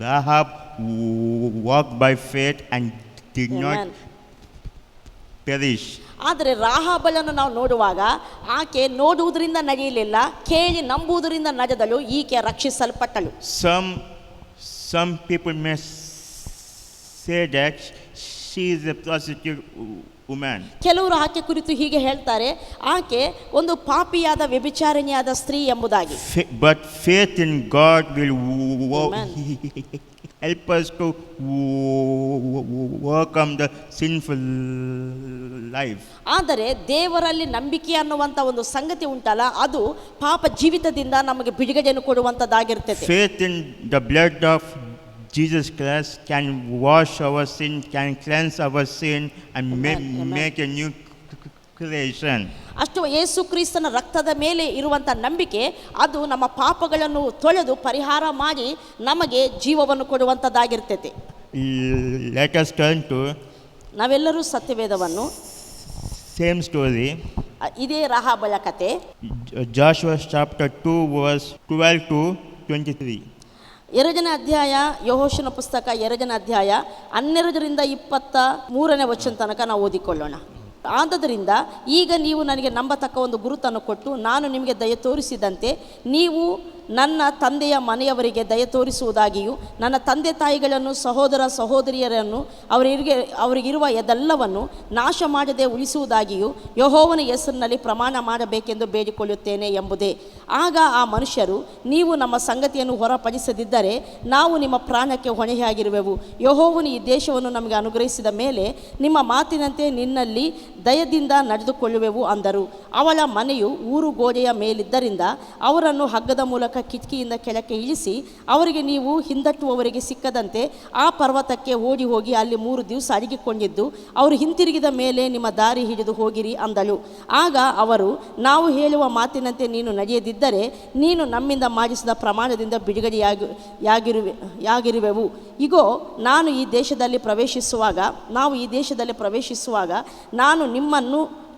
Rahab walked by faith and did not perish. ಆದರೆ ರಾಹಾಬಳನ್ನು ನಾವು ನೋಡುವಾಗ ಆಕೆ ನೋಡುವುದರಿಂದ ನಡೆಯಲಿಲ್ಲ, ಕೇಳಿ ನಂಬುವುದರಿಂದ ನಡೆದಳು, ಈಕೆ ರಕ್ಷಿಸಲ್ಪಟ್ಟಳು. Some people may say that she is a prostitute woman. ಕೆಲವರು ಆಕೆ ಕುರಿತು ಹೀಗೆ ಹೇಳ್ತಾರೆ, ಆಕೆ ಒಂದು ಪಾಪಿಯಾದ ವ್ಯಭಿಚಾರಿಣಿಯಾದ ಸ್ತ್ರೀ ಎಂಬುದಾಗಿ. But faith in God will help us to overcome the sinful life. ಆದರೆ ದೇವರಲ್ಲಿ ನಂಬಿಕೆ ಅನ್ನುವಂಥ ಒಂದು ಸಂಗತಿ ಉಂಟಲ್ಲ, ಅದು ಪಾಪ ಜೀವಿತದಿಂದ ನಮಗೆ ಬಿಡುಗಡೆಯನ್ನು ಕೊಡುವಂಥದ್ದಾಗಿರ್ತದೆ. Faith in the blood of Jesus Christ can wash our sin, can cleanse our sin and make a new creation. ಅಷ್ಟು ಯೇಸು ಕ್ರಿಸ್ತನ ರಕ್ತದ ಮೇಲೆ ಇರುವಂಥ ನಂಬಿಕೆ, ಅದು ನಮ್ಮ ಪಾಪಗಳನ್ನು ತೊಳೆದು ಪರಿಹಾರ ಮಾಡಿ ನಮಗೆ ಜೀವವನ್ನು ಕೊಡುವಂಥದ್ದಾಗಿರ್ತದೆ. Let us turn to ನಾವೆಲ್ಲರೂ ಸತ್ಯವೇದವನ್ನು, same story, ಇದೇ ರಾಹಾಬಳ ಕತೆ, Joshua chapter 2 verse 12 to 23. 2ನೇ ಅಧ್ಯಾಯ, ಯೆಹೋಶುವನ ಪುಸ್ತಕ 2ನೇ ಅಧ್ಯಾಯ 12ರಿಂದ 23ನೇ ವಚನ ತನಕ ನಾವು ಓದಿಕೊಳ್ಳೋಣ. ಆದ್ದರಿಂದ ಈಗ ನೀವು ನನಗೆ ನಂಬತಕ್ಕ ಒಂದು ಗುರುತನ್ನು ಕೊಟ್ಟು ನಾನು ನಿಮಗೆ ದಯ ತೋರಿಸಿದಂತೆ ನೀವು ನನ್ನ ತಂದೆಯ ಮನೆಯವರಿಗೆ ದಯ ತೋರಿಸುವುದಾಗಿಯೂ ನನ್ನ ತಂದೆ ತಾಯಿಗಳನ್ನು ಸಹೋದರ ಸಹೋದರಿಯರನ್ನು ಅವರಿಗಿರುವ ಎಲ್ಲವನ್ನು ನಾಶ ಮಾಡದೆ ಉಳಿಸುವುದಾಗಿಯೂ ಯೆಹೋವನ ಹೆಸರಿನಲ್ಲಿ ಪ್ರಮಾಣ ಮಾಡಬೇಕೆಂದು ಬೇಡಿಕೊಳ್ಳುತ್ತೇನೆ ಎಂಬುದೇ. ಆಗ ಆ ಮನುಷ್ಯರು, ನೀವು ನಮ್ಮ ಸಂಗತಿಯನ್ನು ಹೊರಪಡಿಸದಿದ್ದರೆ ನಾವು ನಿಮ್ಮ ಪ್ರಾಣಕ್ಕೆ ಹೊಣೆಯಾಗಿರುವೆವು. ಯೆಹೋವನು ಈ ದೇಶವನ್ನು ನಮಗೆ ಅನುಗ್ರಹಿಸಿದ ಮೇಲೆ ನಿಮ್ಮ ಮಾತಿನಂತೆ ನಿನ್ನಲ್ಲಿ ದಯದಿಂದ ನಡೆದುಕೊಳ್ಳುವೆವು ಅಂದರು. ಅವಳ ಮನೆಯು ಊರು ಗೋಡೆಯ ಮೇಲಿದ್ದರಿಂದ ಅವರನ್ನು ಹಗ್ಗದ ಮೂಲಕ ಕಿಟಕಿಯಿಂದ ಕೆಳಕ್ಕೆ ಇಳಿಸಿ ಅವರಿಗೆ ನೀವು ಹಿಂದಟ್ಟುವವರಿಗೆ ಸಿಕ್ಕದಂತೆ ಆ ಪರ್ವತಕ್ಕೆ ಓಡಿ ಹೋಗಿ ಅಲ್ಲಿ 3 ದಿವಸ ಅಡಗಿಕೊಂಡಿದ್ದು ಅವರು ಹಿಂತಿರುಗಿದ ಮೇಲೆ ನಿಮ್ಮ ದಾರಿ ಹಿಡಿದು ಹೋಗಿರಿ ಅಂದಳು. ಆಗ ಅವರು, ನಾವು ಹೇಳುವ ಮಾತಿನಂತೆ ನೀನು ನಡೆಯದಿದ್ದರೆ ನೀನು ನಮ್ಮಿಂದ ಮಾಡಿಸಿದ ಪ್ರಮಾಣದಿಂದ ಬಿಡುಗಡೆಯಾಗಿರುವೆವು. ಇಗೋ, ನಾವು ಈ ದೇಶದಲ್ಲಿ ಪ್ರವೇಶಿಸುವಾಗ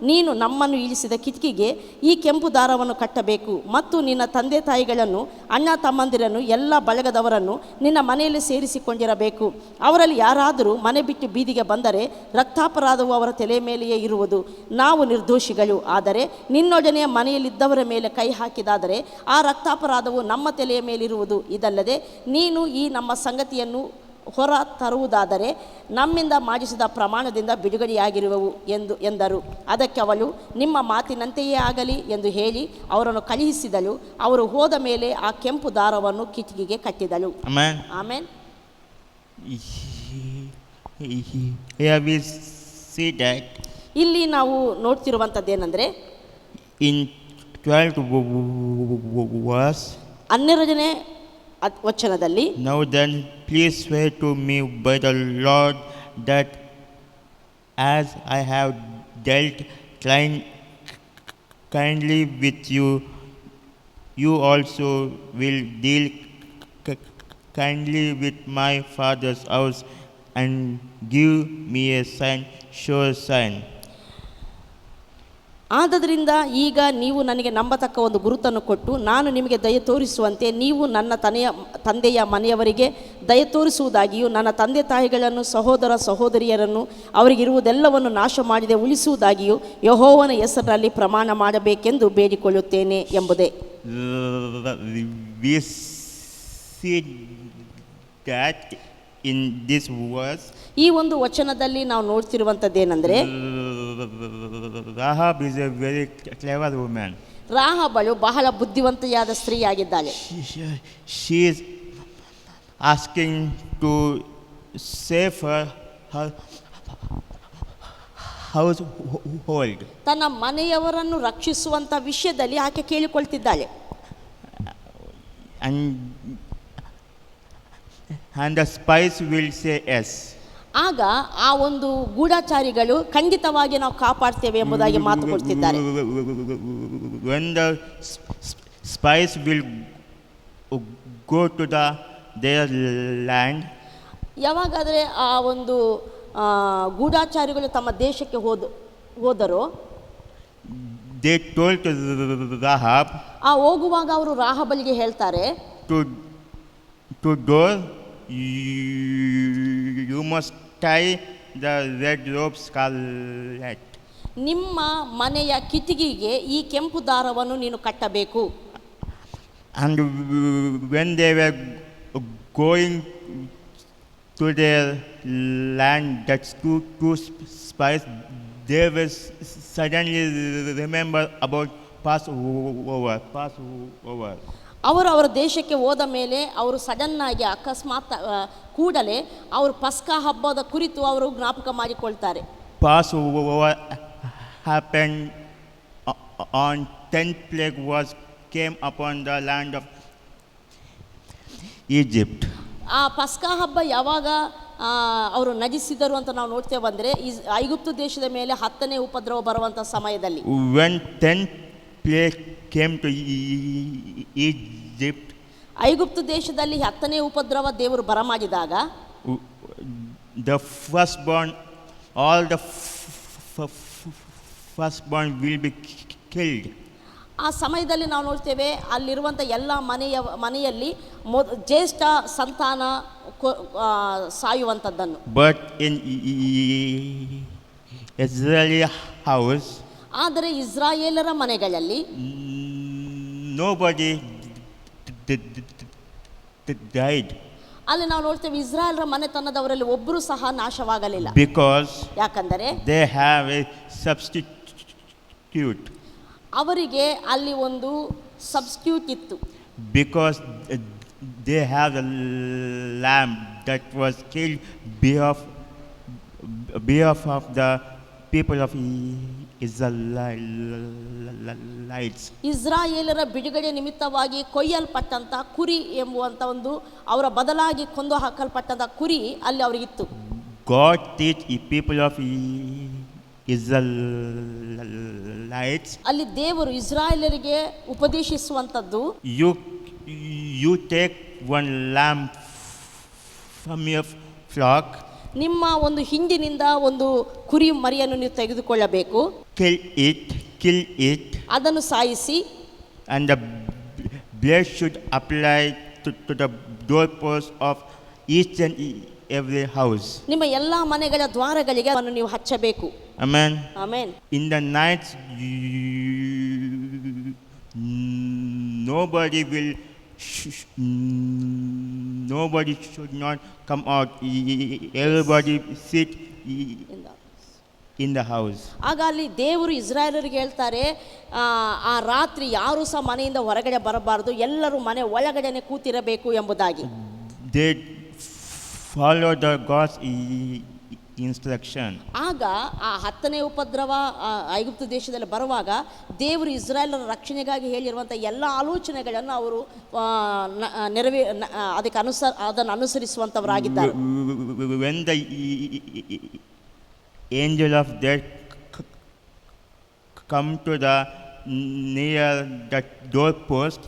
ನೀನು ನಮ್ಮನ್ನು ಇಳಿಸಿದ ಕಿಟಕಿಗೆ ಈ ಕೆಂಪು ದಾರವನ್ನು ಕಟ್ಟಬೇಕು ಮತ್ತು ನಿನ್ನ ತಂದೆ ತಾಯಿಗಳನ್ನು, ಅಣ್ಣ ತಮ್ಮಂದಿರನ್ನು, ಎಲ್ಲ ಬಳಗದವರನ್ನು ನಿನ್ನ ಮನೆಯಲ್ಲಿ ಸೇರಿಸಿಕೊಂಡಿರಬೇಕು. ಅವರಲ್ಲಿ ಯಾರಾದರೂ ಮನೆ ಬಿಟ್ಟು ಬೀದಿಗೆ ಬಂದರೆ ರಕ್ತಾಪರಾಧವು ಅವರ ತಲೆಯ ಮೇಲೆಯೇ ಇರುವುದು. ನಾವು ನಿರ್ದೋಷಿಗಳು, ಆದರೆ ನಿನ್ನೊಡನೆ ಮನೆಯಲ್ಲಿದ್ದವರ ಮೇಲೆ ಕೈ ಹಾಕಿದಾದರೆ ಆ ರಕ್ತಾಪರಾಧವು ನಮ್ಮ ತಲೆಯ ಮೇಲಿರುವುದು. ಇದಲ್ಲದೆ ನೀನು ಈ ನಮ್ಮ ಸಂಗತಿಯನ್ನು ಹೊರ ತರುವುದಾದರೆ ನಮ್ಮಿಂದ ಮಾಡಿಸಿದ ಪ್ರಮಾಣದಿಂದ ಬಿಡುಗಡೆಯಾಗಿರುವೆವು ಎಂದರು. ಅದಕ್ಕೆ ಅವಳು, ನಿಮ್ಮ ಮಾತಿನಂತೆಯೇ ಆಗಲಿ ಎಂದು ಹೇಳಿ ಅವರನ್ನು ಕಳುಹಿಸಿದಳು. ಅವರು ಹೋದ ಮೇಲೆ ಆ ಕೆಂಪು ದಾರವನ್ನು ಕಿಟಕಿಗೆ ಕಟ್ಟಿದಳು. ಆಮೆನ್. ಇಲ್ಲಿ ನಾವು ನೋಡ್ತಿರುವಂಥದ್ದೇನೆಂದರೆ, ಇನ್ 12ನೇ ವಚನದಲ್ಲಿ, Now then, please swear to me by the Lord that as I have dealt kindly with you, you also will deal kindly with my father's house, and give me a sure sign. ಆದ್ದರಿಂದ ಈಗ ನೀವು ನನಗೆ ನಂಬತಕ್ಕ ಒಂದು ಗುರುತನ್ನು ಕೊಟ್ಟು ನಾನು ನಿಮಗೆ ದಯ ತೋರಿಸುವಂತೆ ನೀವು ನನ್ನ ತಂದೆಯ ಮನೆಯವರಿಗೆ ದಯ ತೋರಿಸುವುದಾಗಿಯೂ ನನ್ನ ತಂದೆ ತಾಯಿಗಳನ್ನು, ಸಹೋದರ ಸಹೋದರಿಯರನ್ನು, ಅವರಿಗಿರುವುದೆಲ್ಲವನ್ನು ನಾಶ ಮಾಡದೆ ಉಳಿಸುವುದಾಗಿಯೂ ಯೆಹೋವನ ಹೆಸರಿನಲ್ಲಿ ಪ್ರಮಾಣ ಮಾಡಬೇಕೆಂದು ಬೇಡಿಕೊಳ್ಳುತ್ತೇನೆ ಎಂಬುದೇ. We see that in this verse, ಈ ಒಂದು ವಚನದಲ್ಲಿ ನಾವು ನೋಡ್ತಿರುವಂಥದ್ದೇನೆಂದರೆ, Rahab is a very clever woman. ರಾಹಬಳು ಬಹಳ ಬುದ್ಧಿವಂತೆಯಾದ ಸ್ತ್ರೀಯಾಗಿದ್ದಾಳೆ. She is asking to save her household. ತನ್ನ ಮನೆಯವರನ್ನು ರಕ್ಷಿಸುವಂಥ ವಿಷಯದಲ್ಲಿ ಆಕೆ ಕೇಳಿಕೊಳ್ತಿದ್ದಾಳೆ. And the spies will say yes. ಆಗ ಆ ಒಂದು ಗೂಢಚಾರಿಗಳು ಖಂಡಿತವಾಗಿ ನಾವು ಕಾಪಾಡ್ತೇವೆ ಎಂಬುದಾಗಿ ಮಾತು ಕೊಡ್ತಿದ್ದಾರೆ. When the spies will go to their land, ಯಾವಾಗಾದರೆ ಆ ಒಂದು ಗೂಢಚಾರಿಗಳು ತಮ್ಮ ದೇಶಕ್ಕೆ ಹೋದರೋ, they told to Rahab, ಆ ಹೋಗುವಾಗ ಅವರು ರಾಹಬಳಿಗೆ ಹೇಳ್ತಾರೆ, to door you must tie the red rope scarlet. ನಿಮ್ಮ ಮನೆಯ ಕಿಟಕಿಗೆ ಈ ಕೆಂಪು ದಾರವನ್ನು ನೀನು ಕಟ್ಟಬೇಕು. And when they were going to their land, that two spies, they were suddenly remember about Passover. ಅವರ ದೇಶಕ್ಕೆ ಹೋದ ಮೇಲೆ ಅವರು ಸಡನ್ನಾಗಿ ಅಕಸ್ಮಾತ್ ಕೂಡಲೇ ಅವರು ಪಸ್ಕಾ ಹಬ್ಬದ ಕುರಿತು ಅವರು ಜ್ಞಾಪಕ ಮಾಡಿಕೊಳ್ತಾರೆ. Passover happened on 10th plague came upon the land of Egypt. ಆ ಪಸ್ಕಾ ಹಬ್ಬ ಯಾವಾಗ ಅವರು ನಜಿಸಿದರು ಅಂತ ನಾವು ನೋಡ್ತೇವೆ ಅಂದರೆ ಐಗುಪ್ತ ದೇಶದ ಮೇಲೆ 10ನೇ ಉಪದ್ರವ ಬರುವಂಥ ಸಮಯದಲ್ಲಿ. When 10th plague came to Egypt, ಐಗುಪ್ತ ದೇಶದಲ್ಲಿ 10ನೇ ಉಪದ್ರವ ದೇವರು ಬರಮಾಡಿದಾಗ the firstborn, all the firstborn will be killed. ಆ ಸಮಯದಲ್ಲಿ ನಾವು ನೋಡ್ತೇವೆ ಅಲ್ಲಿರುವಂಥ ಎಲ್ಲ ಮನೆಯಲ್ಲಿ ಜ್ಯೇಷ್ಠ ಸಂತಾನ ಸಾಯುವಂಥದ್ದನ್ನು. But in Israeli house, ಆದರೆ ಇಸ್ರಾಯೇಲರ ಮನೆಗಳಲ್ಲಿ nobody died ಅಲ್ಲಿ ನಾವು ನೋಡ್ತೇವೆ ಇಸ್ರಾಯೇಲ್ರ ಮನೆತನದವರಲ್ಲಿ ಒಬ್ಬರು ಸಹ ನಾಶವಾಗಲಿಲ್ಲ. because ಯಾಕಂದರೆ they have a substitute. ಅವರಿಗೆ ಅಲ್ಲಿ ಒಂದು ಸಬ್ಸ್ಟ್ಯೂಟ್ ಇತ್ತು. Because they have a lamb that was killed behalf of the people of Israelites. ಇಸ್ರಾಯೇಲರ ಬಿಡುಗಡೆ ನಿಮಿತ್ತವಾಗಿ ಕೊಯ್ಯಲ್ಪಟ್ಟಂತ ಕುರಿ ಎಂಬುವಂತ ಒಂದು ಅವರ ಬದಲಾಗಿ ಕೊಂದು ಹಾಕಲ್ಪಟ್ಟಂತ ಕುರಿ ಅಲ್ಲಿ ಅವರಿಗಿತ್ತು. God teach the people of Israelites. ಅಲ್ಲಿ ದೇವರು ಇಸ್ರಾಯೇಲರಿಗೆ ಉಪದೇಶಿಸುವಂತದ್ದು, you take one lamb from your flock, ನಿಮ್ಮ ಒಂದು ಹಿಂಡಿನಿಂದ ಒಂದು ಕುರಿ ಮರಿಯನ್ನು ನೀವು ತೆಗೆದುಕೊಳ್ಳಬೇಕು, kill it, ಅದನ್ನು ಸಾಯಿಸಿ, and the blood should apply to the doorpost of each and every house. ನಿಮ್ಮ ಎಲ್ಲಾ ಮನೆಗಳ ದ್ವಾರಗಳಿಗೆ ಅದನ್ನು ನೀವು ಹಚ್ಚಬೇಕು. Amen. Amen. In the night, nobody should not come out. Everybody sit in the house. ಆಗ ಅಲ್ಲಿ ದೇವರು ಇಸ್ರಾಯೇಲರಿಗೆ ಹೇಳ್ತಾರೆ, ಆ ರಾತ್ರಿ ಯಾರೂ ಸಹ ಮನೆಯಿಂದ ಹೊರಗಡೆ ಬರಬಾರದು, ಎಲ್ಲರೂ ಮನೆ ಒಳಗಡೆನೆ ಕೂತಿರಬೇಕು ಎಂಬುದಾಗಿ. They follow the God's instruction. ಆಗ ಆ 10ನೇ ಉಪದ್ರವ ಐಗುಪ್ತ ದೇಶದಲ್ಲಿ ಬರುವಾಗ ದೇವರು ಇಸ್ರಾಯೇಲರ ರಕ್ಷಣೆಗಾಗಿ ಹೇಳಿರುವಂಥ ಎಲ್ಲ ಆಲೋಚನೆಗಳನ್ನು ಅವರು ಅದನ್ನು ಅನುಸರಿಸುವಂಥವರಾಗಿದ್ದಾರೆ. When the angel of death come to the near the doorpost,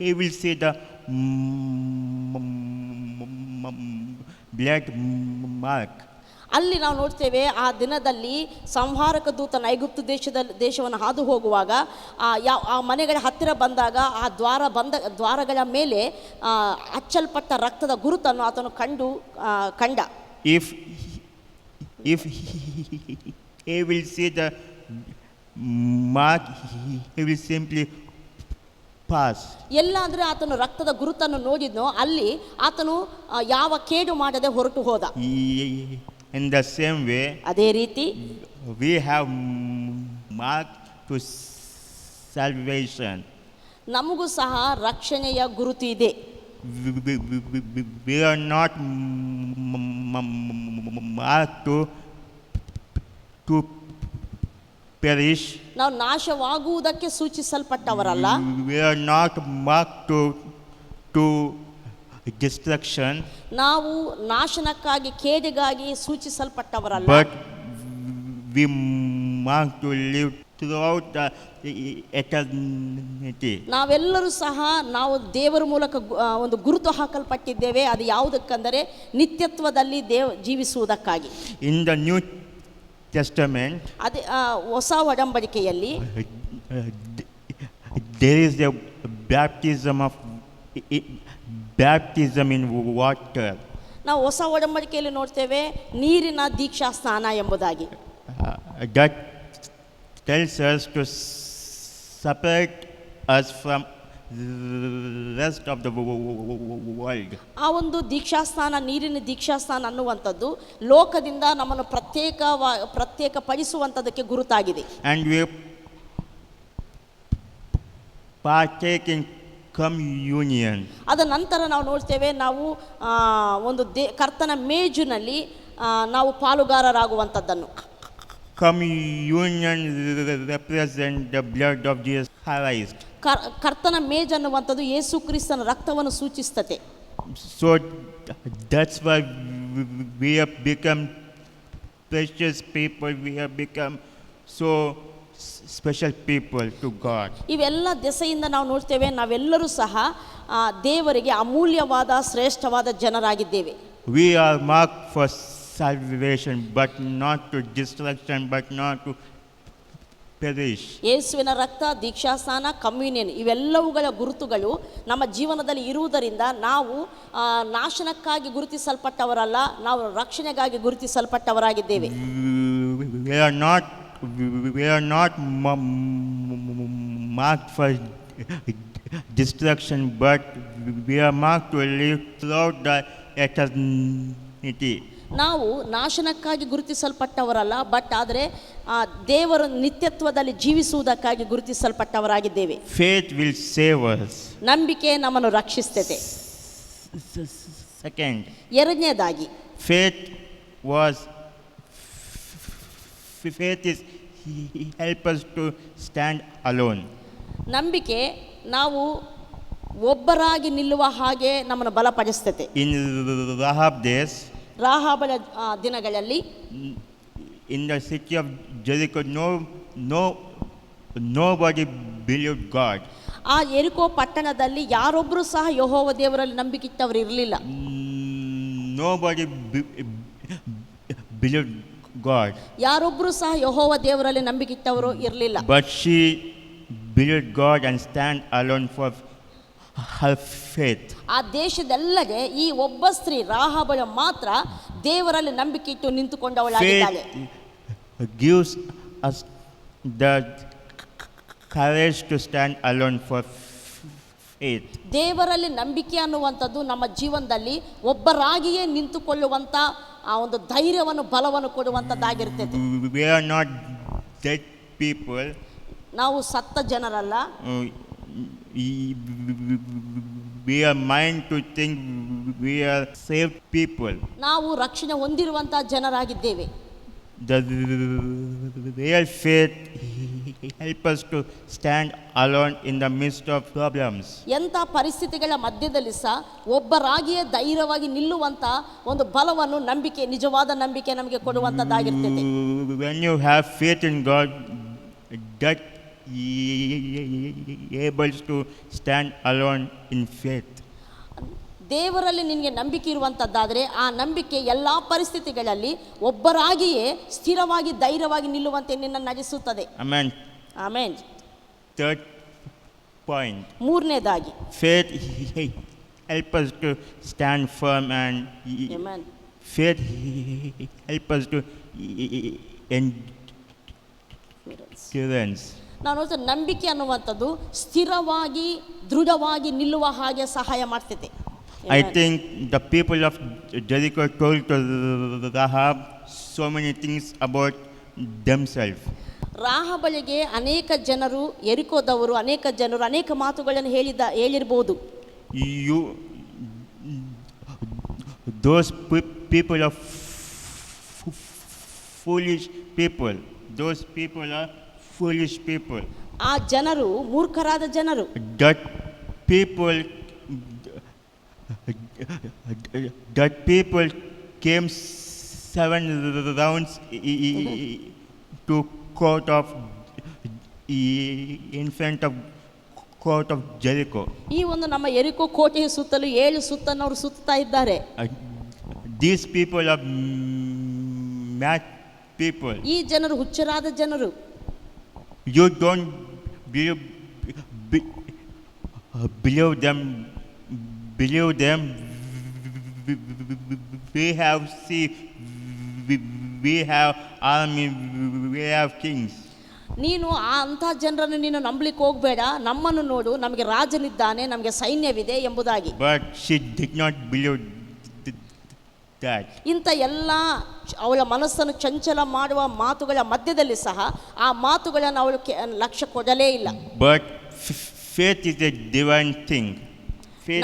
he will see the blood mark. ಅಲ್ಲಿ ನಾವು ನೋಡ್ತೇವೆ ಆ ದಿನದಲ್ಲಿ ಸಂಹಾರಕ ದೂತನ ಐಗುಪ್ತ ದೇಶವನ್ನು ಹಾದು ಹೋಗುವಾಗ ಆ ಮನೆಗಳ ಹತ್ತಿರ ಬಂದಾಗ ಆ ದ್ವಾರಗಳ ಮೇಲೆ ಹಚ್ಚಲ್ಪಟ್ಟ ರಕ್ತದ ಗುರುತನ್ನು ಆತನು ಕಂಡ. If he will see the mark, he will simply pass. ಎಲ್ಲಾದ್ರೆ ಆತನು ರಕ್ತದ ಗುರುತನ್ನು ನೋಡಿದ್ನೋ ಅಲ್ಲಿ ಆತನು ಯಾವ ಕೇಡು ಮಾಡದೆ ಹೊರಟು ಹೋದ. In the same way, ಅದೇ ರೀತಿ we have mark to salvation. ನಮಗೂ ಸಹ ರಕ್ಷಣೆಯ ಗುರುತು ಇದೆ. We are not marked to perish. ನಾವು ನಾಶವಾಗುವುದಕ್ಕೆ ಸೂಚಿಸಲ್ಪಟ್ಟವರಲ್ಲ. We are not marked to destruction. ನಾವು ನಾಶನಕ್ಕಾಗಿ ಕೇಡಿಗಾಗಿ ಸೂಚಿಸಲ್ಪಟ್ಟವರಲ್ಲ. But we marked to live throughout the eternity. ನಾವೆಲ್ಲರೂ ಸಹ ನಾವು ದೇವರ ಮೂಲಕ ಒಂದು ಗುರುತು ಹಾಕಲ್ಪಟ್ಟಿದ್ದೇವೆ. ಅದು ಯಾವುದಕ್ಕೆಂದರೆ ನಿತ್ಯತ್ವದಲ್ಲಿ ಜೀವಿಸುವುದಕ್ಕಾಗಿ. In the New Testament, ಅದೇ ಹೊಸ ಒಡಂಬಡಿಕೆಯಲ್ಲಿ there is a baptism in water. ನಾವು ಹೊಸ ಒಡಂಬಡಿಕೆಯಲ್ಲಿ ನೋಡ್ತೇವೆ ನೀರಿನ ದೀಕ್ಷಾ ಸ್ನಾನ ಎಂಬುದಾಗಿ. That tells us to separate us from the rest of the world. ಆ ಒಂದು ದೀಕ್ಷಾಸ್ನಾನ, ನೀರಿನ ದೀಕ್ಷಾಸ್ನಾನ ಅನ್ನುವಂಥದ್ದು ಲೋಕದಿಂದ ನಮ್ಮನ್ನು ಪ್ರತ್ಯೇಕಪಡಿಸುವಂಥದ್ದಕ್ಕೆ ಗುರುತಾಗಿದೆ. And we partake in communion. ಅದ ನಂತರ ನಾವು ನೋಡ್ತೇವೆ, ನಾವು ಒಂದು ಕರ್ತನ ಮೇಜಿನಲ್ಲಿ ನಾವು ಪಾಲುಗಾರರಾಗುವಂಥದ್ದನ್ನು. Communion represents the blood of Jesus Christ. ಕರ್ತನ ಮೇಜ್ ಅನ್ನುವಂಥದ್ದು ಯೇಸು ಕ್ರಿಸ್ತನ ರಕ್ತವನ್ನು ಸೂಚಿಸುತ್ತದೆ. So that's why we have become precious people. We have become so special people to God. ಇವೆಲ್ಲ ದೆಸೆಯಿಂದ ನಾವು ನೋಡ್ತೇವೆ, ನಾವೆಲ್ಲರೂ ಸಹ ದೇವರಿಗೆ ಅಮೂಲ್ಯವಾದ ಶ್ರೇಷ್ಠವಾದ ಜನರಾಗಿದ್ದೇವೆ. We are marked for salvation, but not to destruction, but not to perish. ಯೇಸುವಿನ ರಕ್ತ, ದೀಕ್ಷಾಸ್ನಾನ, ಕಮ್ಯೂನಿಯನ್ ಇವೆಲ್ಲವುಗಳ ಗುರುತುಗಳು ನಮ್ಮ ಜೀವನದಲ್ಲಿ ಇರುವುದರಿಂದ ನಾವು ನಾಶನಕ್ಕಾಗಿ ಗುರುತಿಸಲ್ಪಟ್ಟವರಲ್ಲ, ನಾವು ರಕ್ಷಣೆಗಾಗಿ ಗುರುತಿಸಲ್ಪಟ್ಟವರಾಗಿದ್ದೇವೆ. We are not marked for destruction, but we are marked to live throughout the eternity. ನಾವು ನಾಶನಕ್ಕಾಗಿ ಗುರುತಿಸಲ್ಪಟ್ಟವರಲ್ಲ, ಬಟ್ ಆದರೆ ದೇವರ ನಿತ್ಯತ್ವದಲ್ಲಿ ಜೀವಿಸುವುದಕ್ಕಾಗಿ ಗುರುತಿಸಲ್ಪಟ್ಟವರಾಗಿದ್ದೇವೆ. Faith will save us. ನಂಬಿಕೆ ನಮ್ಮನ್ನು ರಕ್ಷಿಸ್ತದೆ. Second, ಎರಡನೇದಾಗಿ faith is help us to stand alone. ನಂಬಿಕೆ ನಾವು ಒಬ್ಬರಾಗಿ ನಿಲ್ಲುವ ಹಾಗೆ ನಮ್ಮನ್ನು ಬಲಪಡಿಸ್ತದೆ. In Rahab days, ರಾಹಾಬಳ ದಿನಗಳಲ್ಲಿ in the city of Jericho, nobody believed God. ಆ ಯೆರಿಕೋ ಪಟ್ಟಣದಲ್ಲಿ ಯಾರೊಬ್ಬರು ಸಹ ಯೆಹೋವ ದೇವರಲ್ಲಿ ನಂಬಿಕೆ ಇಟ್ಟವರು ಇರಲಿಲ್ಲ. Nobody believed God. ಯಾರೊಬ್ಬರು ಸಹ ಯೆಹೋವ ದೇವರಲ್ಲಿ ನಂಬಿಕೆ ಇಟ್ಟವರು ಇರಲಿಲ್ಲ. But she believed God and stand alone for her faith. ಆ ದೇಶದೆಲ್ಲಗೆ ಈ ಒಬ್ಬ ಸ್ತ್ರೀ ರಾಹಾಬಳ ಮಾತ್ರ ದೇವರಲ್ಲಿ ನಂಬಿಕೆ ಇಟ್ಟು ನಿಂತುಕೊಂಡವಳಾಗಿದ್ದಾಳೆ. Faith gives us the courage to stand alone for faith. ದೇವರಲ್ಲಿ ನಂಬಿಕೆ ಅನ್ನುವಂಥದ್ದು ನಮ್ಮ ಜೀವನದಲ್ಲಿ ಒಬ್ಬರಾಗಿಯೇ ನಿಂತುಕೊಳ್ಳುವಂಥ ಆ ಒಂದು ಧೈರ್ಯವನ್ನು ಬಲವನ್ನು ಕೊಡುವಂಥದ್ದಾಗಿರ್ತದೆ. We are not dead people. ನಾವು ಸತ್ತ ಜನರಲ್ಲ. We are mind to think we are saved people. ನಾವು ರಕ್ಷಣೆ ಹೊಂದಿರುವಂಥ ಜನರಾಗಿದ್ದೇವೆ. The real faith help us to stand alone in the midst of problems. ಎಂಥ ಪರಿಸ್ಥಿತಿಗಳ ಮಧ್ಯದಲ್ಲಿ ಸಹ ಒಬ್ಬರಾಗಿಯೇ ಧೈರ್ಯವಾಗಿ ನಿಲ್ಲುವಂಥ ಒಂದು ಬಲವನ್ನು ನಂಬಿಕೆ, ನಿಜವಾದ ನಂಬಿಕೆ ನಮಗೆ ಕೊಡುವಂಥದ್ದಾಗಿರ್ತದೆ. When you have faith in God, that able to stand alone in faith. ದೇವರಲ್ಲಿ ನಿನಗೆ ನಂಬಿಕೆ ಇರುವಂಥದ್ದಾದರೆ ಆ ನಂಬಿಕೆ ಎಲ್ಲ ಪರಿಸ್ಥಿತಿಗಳಲ್ಲಿ ಒಬ್ಬರಾಗಿಯೇ ಸ್ಥಿರವಾಗಿ ಧೈರ್ಯವಾಗಿ ನಿಲ್ಲುವಂತೆ ನಿನ್ನನ್ನು ನಡೆಸುತ್ತದೆ. Amen. ಆಮೆನ್. Third point. ಮೂರನೇದಾಗಿ Faith help us to stand firm and amen. faith help us to endurance. ನಾವು ನೋಡ್ತೇವೆ ನಂಬಿಕೆ ಅನ್ನುವಂಥದ್ದು ಸ್ಥಿರವಾಗಿ ದೃಢವಾಗಿ ನಿಲ್ಲುವ ಹಾಗೆ ಸಹಾಯ ಮಾಡ್ತೈತೆ. I think the people of Jericho told to Rahab so many things about themselves. ರಾಹಾಬಳಿಗೆ ಅನೇಕ ಜನರು, ಯೆರಿಕೋದವರು ಅನೇಕ ಜನರು ಅನೇಕ ಮಾತುಗಳನ್ನು ಹೇಳಿರ್ಬೋದು. Those people are foolish people. Those people are foolish people. ಆ ಜನರು ಮೂರ್ಖರಾದ ಜನರು. That people came 7 rounds to court of in front of court of Jericho. ಈ ಒಂದು ನಮ್ಮ ಯೆರಿಕೋ ಕೋಟೆಯ ಸುತ್ತಲೂ 7 ಸುತ್ತನ್ನು ಅವರು ಸುತ್ತಾ ಇದ್ದಾರೆ. These people are mad people. ಈ ಜನರು ಹುಚ್ಚರಾದ ಜನರು. You don't believe them. We have we have army, we have kings. ನೀನು ಅಂಥ ಜನರನ್ನು ನೀನು ನಂಬಲಿಕ್ಕೆ ಹೋಗಬೇಡ. ನಮ್ಮನ್ನು ನೋಡು, ನಮಗೆ ರಾಜನಿದ್ದಾನೆ, ನಮಗೆ ಸೈನ್ಯವಿದೆ ಎಂಬುದಾಗಿ. But she did not believe that. ಇಂಥ ಎಲ್ಲ ಅವಳ ಮನಸ್ಸನ್ನು ಚಂಚಲ ಮಾಡುವ ಮಾತುಗಳ ಮಧ್ಯದಲ್ಲಿ ಸಹ ಆ ಮಾತುಗಳನ್ನು ಅವಳು ಲಕ್ಷ್ಯ ಕೊಡಲೇ ಇಲ್ಲ. But faith is a divine thing.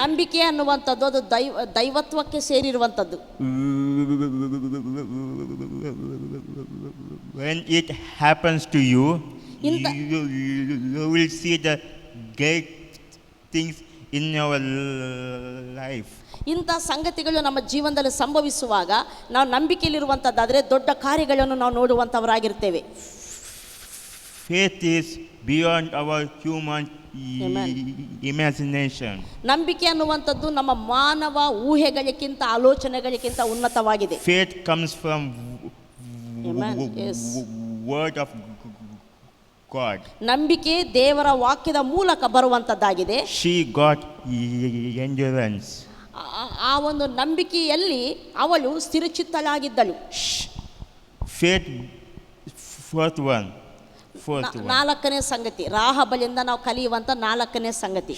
ನಂಬಿಕೆ ಅನ್ನುವಂಥದ್ದು ಅದು ದೈವತ್ವಕ್ಕೆ ಸೇರಿರುವಂಥದ್ದು. When it happens to you, you will see the great things in your life. ಇಂಥ ಸಂಗತಿಗಳು ನಮ್ಮ ಜೀವನದಲ್ಲಿ ಸಂಭವಿಸುವಾಗ ನಾವು ನಂಬಿಕೆಯಲ್ಲಿರುವಂಥದ್ದಾದರೆ ದೊಡ್ಡ ಕಾರ್ಯಗಳನ್ನು ನಾವು ನೋಡುವಂಥವರಾಗಿರ್ತೇವೆ. Faith is beyond our human imagination. ನಂಬಿಕೆ ಅನ್ನುವಂಥದ್ದು ನಮ್ಮ ಮಾನವ ಊಹೆಗಳಿಗಿಂತ ಆಲೋಚನೆಗಳಿಗಿಂತ ಉನ್ನತವಾಗಿದೆ. Faith comes from Yes. word of God. ನಂಬಿಕೆ ದೇವರ ವಾಕ್ಯದ ಮೂಲಕ ಬರುವಂಥದ್ದಾಗಿದೆ. She got endurance. ಆ ಒಂದು ನಂಬಿಕೆಯಲ್ಲಿ ಅವಳು ಸ್ಥಿರಚಿತ್ತಳಾಗಿದ್ದಳು. Faith, fourth one. fourth one. ನಾಲ್ಕನೇ ಸಂಗತಿ, ರಾಹಬಳಿಂದ ನಾವು ಕಲಿಯುವಂತ ನಾಲ್ಕನೇ ಸಂಗತಿ.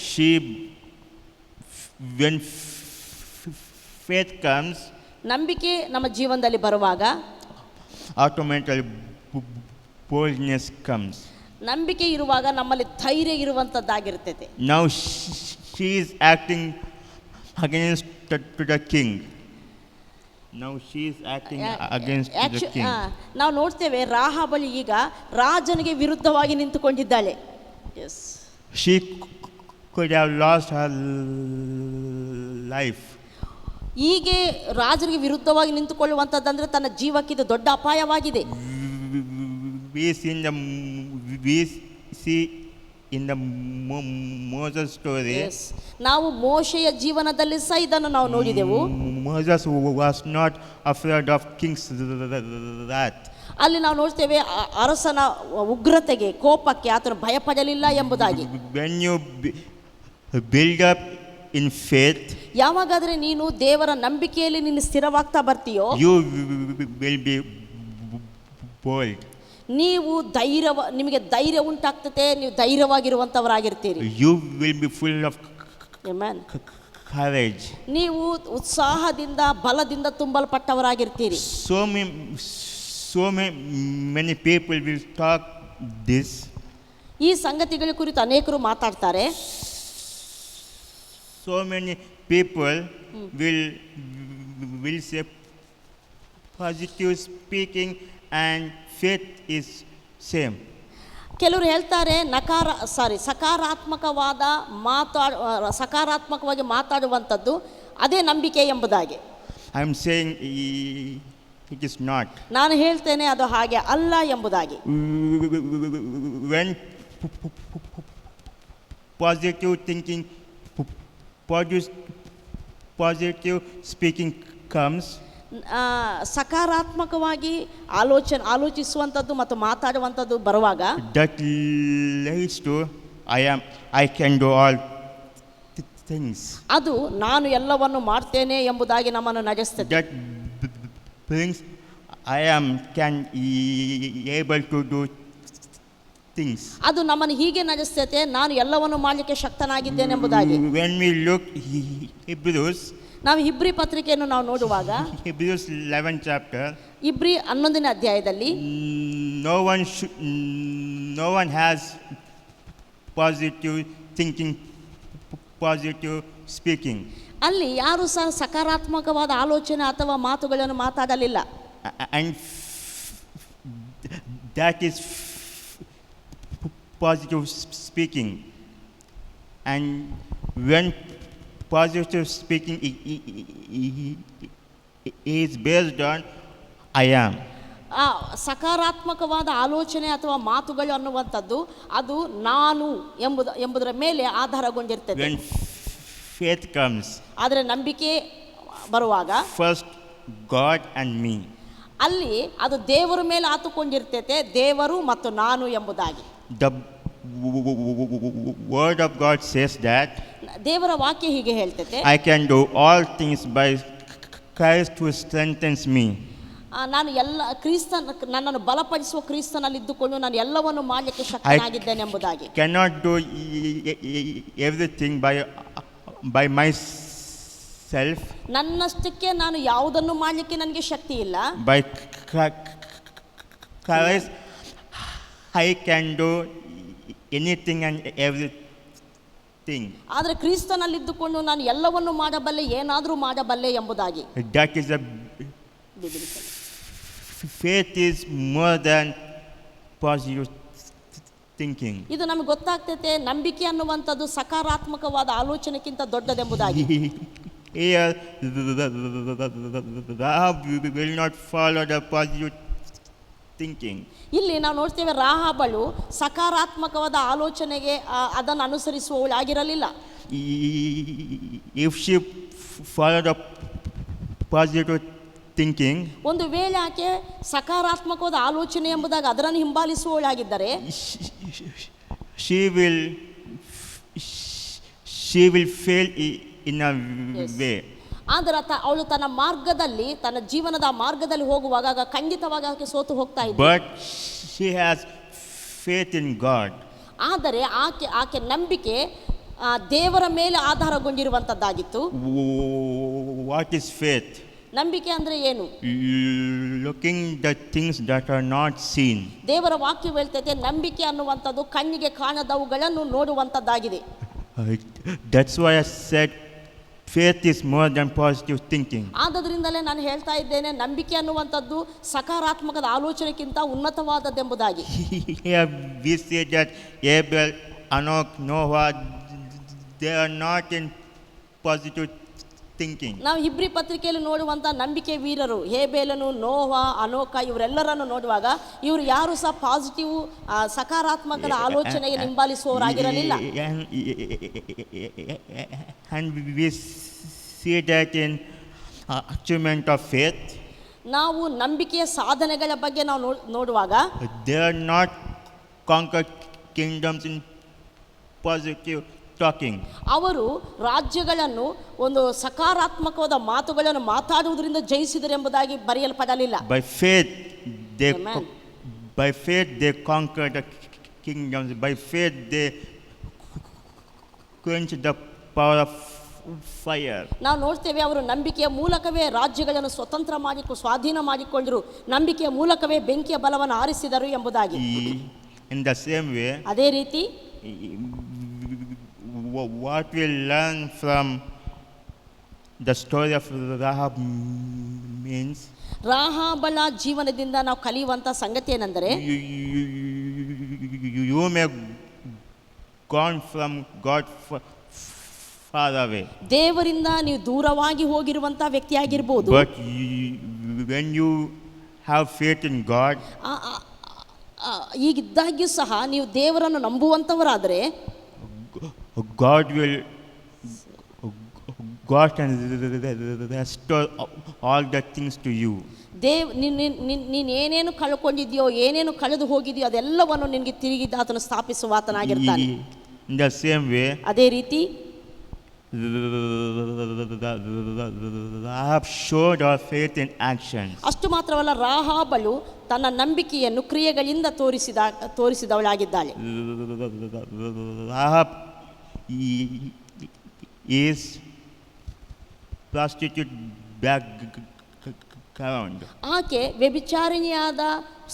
When faith comes, ನಂಬಿಕೆ ನಮ್ಮ ಜೀವನದಲ್ಲಿ ಬರುವಾಗ automatically boldness comes. ನಂಬಿಕೆ ಇರುವಾಗ ನಮ್ಮಲ್ಲಿ ಧೈರ್ಯ ಇರುವಂತದ್ದಾಗಿರ್ತದೆ. Now she is acting against the king. Now she is acting against the king. ನಾವು ನೋಡ್ತೇವೆ ರಾಹಬಳಿ ಈಗ ರಾಜನಿಗೆ ವಿರುದ್ಧವಾಗಿ ನಿಂತುಕೊಂಡಿದ್ದಾಳೆ. Yes, She could have lost her life. ಹೀಗೆ ರಾಜನಿಗೆ ವಿರುದ್ಧವಾಗಿ ನಿಂತುಕೊಳ್ಳುವಂಥದ್ದಂದ್ರೆ ತನ್ನ ಜೀವಕ್ಕೆ ಇದು ದೊಡ್ಡ ಅಪಾಯವಾಗಿದೆ. We see in the Moses story. Yes. ನಾವು ಮೋಶೆಯ ಜೀವನದಲ್ಲಿ ಸಹ ಇದನ್ನು ನಾವು ನೋಡಿದೆವು. Moses was not afraid of king's wrath. ಅಲ್ಲಿ ನಾವು ನೋಡ್ತೇವೆ ಅರಸನ ಉಗ್ರತೆಗೆ, ಕೋಪಕ್ಕೆ ಆತನು ಭಯಪಡಲಿಲ್ಲ ಎಂಬುದಾಗಿ. When you build up in faith, ಯಾವಾಗಾದ್ರೆ ನೀನು ದೇವರ ನಂಬಿಕೆಯಲ್ಲಿ ನೀನು ಸ್ಥಿರವಾಗ್ತಾ ಬರ್ತೀಯೋ, you will be bold. ನೀವು ನಿಮಗೆ ಧೈರ್ಯ ಉಂಟಾಗ್ತದೆ, ನೀವು ಧೈರ್ಯವಾಗಿರುವಂತವರಾಗಿರ್ತೀರಿ. You will be full of Amen. courage. ನೀವು ಉತ್ಸಾಹದಿಂದ ಬಲದಿಂದ ತುಂಬಲ್ಪಟ್ಟವರಾಗಿರ್ತೀರಿ. So many people will talk this. ಈ ಸಂಗತಿಗಳ ಕುರಿತು ಅನೇಕರು ಮಾತಾಡ್ತಾರೆ. So many people will say positive speaking and faith is same. ಕೆಲವರು ಹೇಳ್ತಾರೆ ಸಕಾರಾತ್ಮಕವಾಗಿ ಮಾತಾಡುವಂಥದ್ದು ಅದೇ ನಂಬಿಕೆ ಎಂಬುದಾಗಿ. I am saying it is not. ನಾನು ಹೇಳ್ತೇನೆ ಅದು ಹಾಗೆ ಅಲ್ಲ ಎಂಬುದಾಗಿ. When positive thinking, positive speaking comes, ಸಕಾರಾತ್ಮಕವಾಗಿ ಆಲೋಚಿಸುವಂಥದ್ದು ಮತ್ತು ಮಾತಾಡುವಂಥದ್ದು ಬರುವಾಗ that leads to I can do all things. ಅದು ನಾನು ಎಲ್ಲವನ್ನು ಮಾಡ್ತೇನೆ ಎಂಬುದಾಗಿ ನಮ್ಮನ್ನು ನಡೆಸ್ತದೆ. That brings can able to do things. ಅದು ನಮ್ಮನ್ನು ಹೀಗೆ ನಡೆಸ್ತದೆ, ನಾನು ಎಲ್ಲವನ್ನು ಮಾಡಲಿಕ್ಕೆ ಶಕ್ತನಾಗಿದ್ದೇನೆ ಎಂಬುದಾಗಿ. When we look Hebrews, ನಾವು ಇಬ್ರಿ ಪತ್ರಿಕೆಯನ್ನು ನಾವು ನೋಡುವಾಗ Hebrews 11th chapter, ಇಬ್ರಿ 11ನೇ ಅಧ್ಯಾಯದಲ್ಲಿ no one has positive thinking, positive speaking. ಅಲ್ಲಿ ಯಾರು ಸಹ ಸಕಾರಾತ್ಮಕವಾದ ಆಲೋಚನೆ ಅಥವಾ ಮಾತುಗಳನ್ನು ಮಾತಾಡಲಿಲ್ಲ. And that is positive speaking. And when positive speaking is based on I am. ಸಕಾರಾತ್ಮಕವಾದ ಆಲೋಚನೆ ಅಥವಾ ಮಾತುಗಳು ಅನ್ನುವಂಥದ್ದು ಅದು ನಾನು ಎಂಬುದರ ಮೇಲೆ ಆಧಾರಗೊಂಡಿರ್ತದೆ. When faith comes, ಆದರೆ ನಂಬಿಕೆ ಬರುವಾಗ first God and me. ಅಲ್ಲಿ ಅದು ದೇವರ ಮೇಲೆ ಆತುಕೊಂಡಿರ್ತೈತೆ, ದೇವರು ಮತ್ತು ನಾನು ಎಂಬುದಾಗಿ. The word of God says that ದೇವರ ವಾಕ್ಯ ಹೀಗೆ ಹೇಳ್ತೈತೆ, I can do all things by Christ who strengthens me. ನಾನು ನನ್ನನ್ನು ಬಲಪಡಿಸುವ ಕ್ರಿಸ್ತನಲ್ಲಿ ಇದ್ದುಕೊಂಡು ನಾನು ಎಲ್ಲವನ್ನು ಮಾಡಲಿಕ್ಕೆ ಶಕ್ತನಾಗಿದ್ದೇನೆ ಎಂಬುದಾಗಿ. Cannot do everything by myself. ನನ್ನಷ್ಟಕ್ಕೆ ನಾನು ಯಾವುದನ್ನು ಮಾಡಲಿಕ್ಕೆ ನನಗೆ ಶಕ್ತಿ ಇಲ್ಲ. By Christ I can do anything and everything. ಆದರೆ ಕ್ರಿಸ್ತನಲ್ಲಿದ್ದುಕೊಂಡು ನಾನು ಎಲ್ಲವನ್ನು ಮಾಡಬಲ್ಲೆ, ಏನಾದರೂ ಮಾಡಬಲ್ಲೆ ಎಂಬುದಾಗಿ. That is faith is more than positive thinking. ಇದು ನಮಗೆ ಗೊತ್ತಾಗ್ತೈತೆ, ನಂಬಿಕೆ ಅನ್ನುವಂಥದ್ದು ಸಕಾರಾತ್ಮಕವಾದ ಆಲೋಚನೆಗಿಂತ ದೊಡ್ಡದೆಂಬುದಾಗಿ. Here Rahab will not follow the positive thinking. ಇಲ್ಲಿ ನಾವು ನೋಡ್ತೇವೆ ರಾಹಾಬಳು ಸಕಾರಾತ್ಮಕವಾದ ಆಲೋಚನೆಗೆ ಅದನ್ನು ಅನುಸರಿಸುವವಳಾಗಿರಲಿಲ್ಲ. If she followed the positive thinking, ಒಂದು ವೇಳೆ ಆಕೆ ಸಕಾರಾತ್ಮಕವಾದ ಆಲೋಚನೆ ಎಂಬುದಾಗ ಅದನ್ನು ಹಿಂಬಾಲಿಸುವವಳಾಗಿದ್ದರೆ she will fail in a way. ಆದರೆ ಅವಳು ತನ್ನ ಮಾರ್ಗದಲ್ಲಿ, ತನ್ನ ಜೀವನದ ಮಾರ್ಗದಲ್ಲಿ ಹೋಗುವಾಗ ಖಂಡಿತವಾಗಿ ಆಕೆ ಸೋತು ಹೋಗ್ತಾ ಇದ್ದ. But she has faith in God. ಆದರೆ ಆಕೆ ನಂಬಿಕೆ ದೇವರ ಮೇಲೆ ಆಧಾರಗೊಂಡಿರುವಂಥದ್ದಾಗಿತ್ತು. What is faith? ನಂಬಿಕೆ ಅಂದರೆ ಏನು? Looking the things that are not seen. ದೇವರ ವಾಕ್ಯವು ಹೇಳ್ತೈತೆ ನಂಬಿಕೆ ಅನ್ನುವಂಥದ್ದು ಕಣ್ಣಿಗೆ ಕಾಣದವುಗಳನ್ನು ನೋಡುವಂಥದ್ದಾಗಿದೆ. That's why I said faith is more than positive thinking. ಆದ್ದರಿಂದಲೇ ನಾನು ಹೇಳ್ತಾ ಇದ್ದೇನೆ, ನಂಬಿಕೆ ಅನ್ನುವಂಥದ್ದು ಸಕಾರಾತ್ಮಕದ ಆಲೋಚನೆಗಿಂತ ಉನ್ನತವಾದದ್ದೆಂಬುದಾಗಿ. Here we say that Abel, Enoch, Noah, they are not in positive thinking. ನಾವು ಇಬ್ರಿ ಪತ್ರಿಕೆಯಲ್ಲಿ ನೋಡುವಂಥ ನಂಬಿಕೆ ವೀರರು ಹೇಬೇಲನು, ನೋಹ, ಅನೋಕ ಇವರೆಲ್ಲರನ್ನು ನೋಡುವಾಗ ಇವರು ಯಾರು ಸಹ positive ಸಕಾರಾತ್ಮಕದ ಆಲೋಚನೆಗೆ ಹಿಂಬಾಲಿಸುವವರಾಗಿರಲಿಲ್ಲ. And we see that in achievement of faith. ನಾವು ನಂಬಿಕೆಯ ಸಾಧನೆಗಳ ಬಗ್ಗೆ ನಾವು ನೋಡುವಾಗ They are not conquered kingdoms in positive talking. ಅವರು ರಾಜ್ಯಗಳನ್ನು ಒಂದು ಸಕಾರಾತ್ಮಕವಾದ ಮಾತುಗಳನ್ನು ಮಾತಾಡುವುದರಿಂದ ಜಯಿಸಿದರು ಎಂಬುದಾಗಿ ಬರೆಯಲ್ಪಡಲಿಲ್ಲ. Amen. By faith they conquered the kingdoms. By faith they quenched the power of fire. ನಾವು ನೋಡ್ತೇವೆ, ಅವರು ನಂಬಿಕೆಯ ಮೂಲಕವೇ ರಾಜ್ಯಗಳನ್ನು ಸ್ವತಂತ್ರ ಸ್ವಾಧೀನ ಮಾಡಿಕೊಂಡರು, ನಂಬಿಕೆಯ ಮೂಲಕವೇ ಬೆಂಕಿಯ ಬಲವನ್ನು ಆರಿಸಿದರು ಎಂಬುದಾಗಿ. In the same way, ಅದೇ ರೀತಿ what we learn from the story of Rahab means ರಾಹಾಬಳ ಜೀವನದಿಂದ ನಾವು ಕಲಿಯುವಂಥ ಸಂಗತಿ ಏನೆಂದರೆ, you may gone from God far away, ದೇವರಿಂದ ನೀವು ದೂರವಾಗಿ ಹೋಗಿರುವಂಥ ವ್ಯಕ್ತಿಯಾಗಿರ್ಬೋದು. but when you have faith in God, ಈಗಿದ್ದಾಗ್ಯೂ ಸಹ ನೀವು ದೇವರನ್ನು ನಂಬುವಂಥವರಾದರೆ God can restore all the things to you. ನೀನು ಏನೇನು ಕಳ್ಕೊಂಡಿದ್ಯೋ, ಏನೇನು ಕಳೆದು ಹೋಗಿದೆಯೋ ಅದೆಲ್ಲವನ್ನು ನಿನಗೆ ತಿರುಗಿ ಆತನು ಸ್ಥಾಪಿಸುವ ಆತನಾಗಿರ್ತಾನೆ. In the same way, ಅದೇ ರೀತಿ Rahab showed her faith in action. ಅಷ್ಟು ಮಾತ್ರವಲ್ಲ, ರಾಹಾಬಳು ತನ್ನ ನಂಬಿಕೆಯನ್ನು ಕ್ರಿಯೆಗಳಿಂದ ತೋರಿಸಿದವಳಾಗಿದ್ದಾಳೆ. Rahab is prostitute background. ಆಕೆ ವ್ಯಭಿಚಾರಿಣಿಯಾದ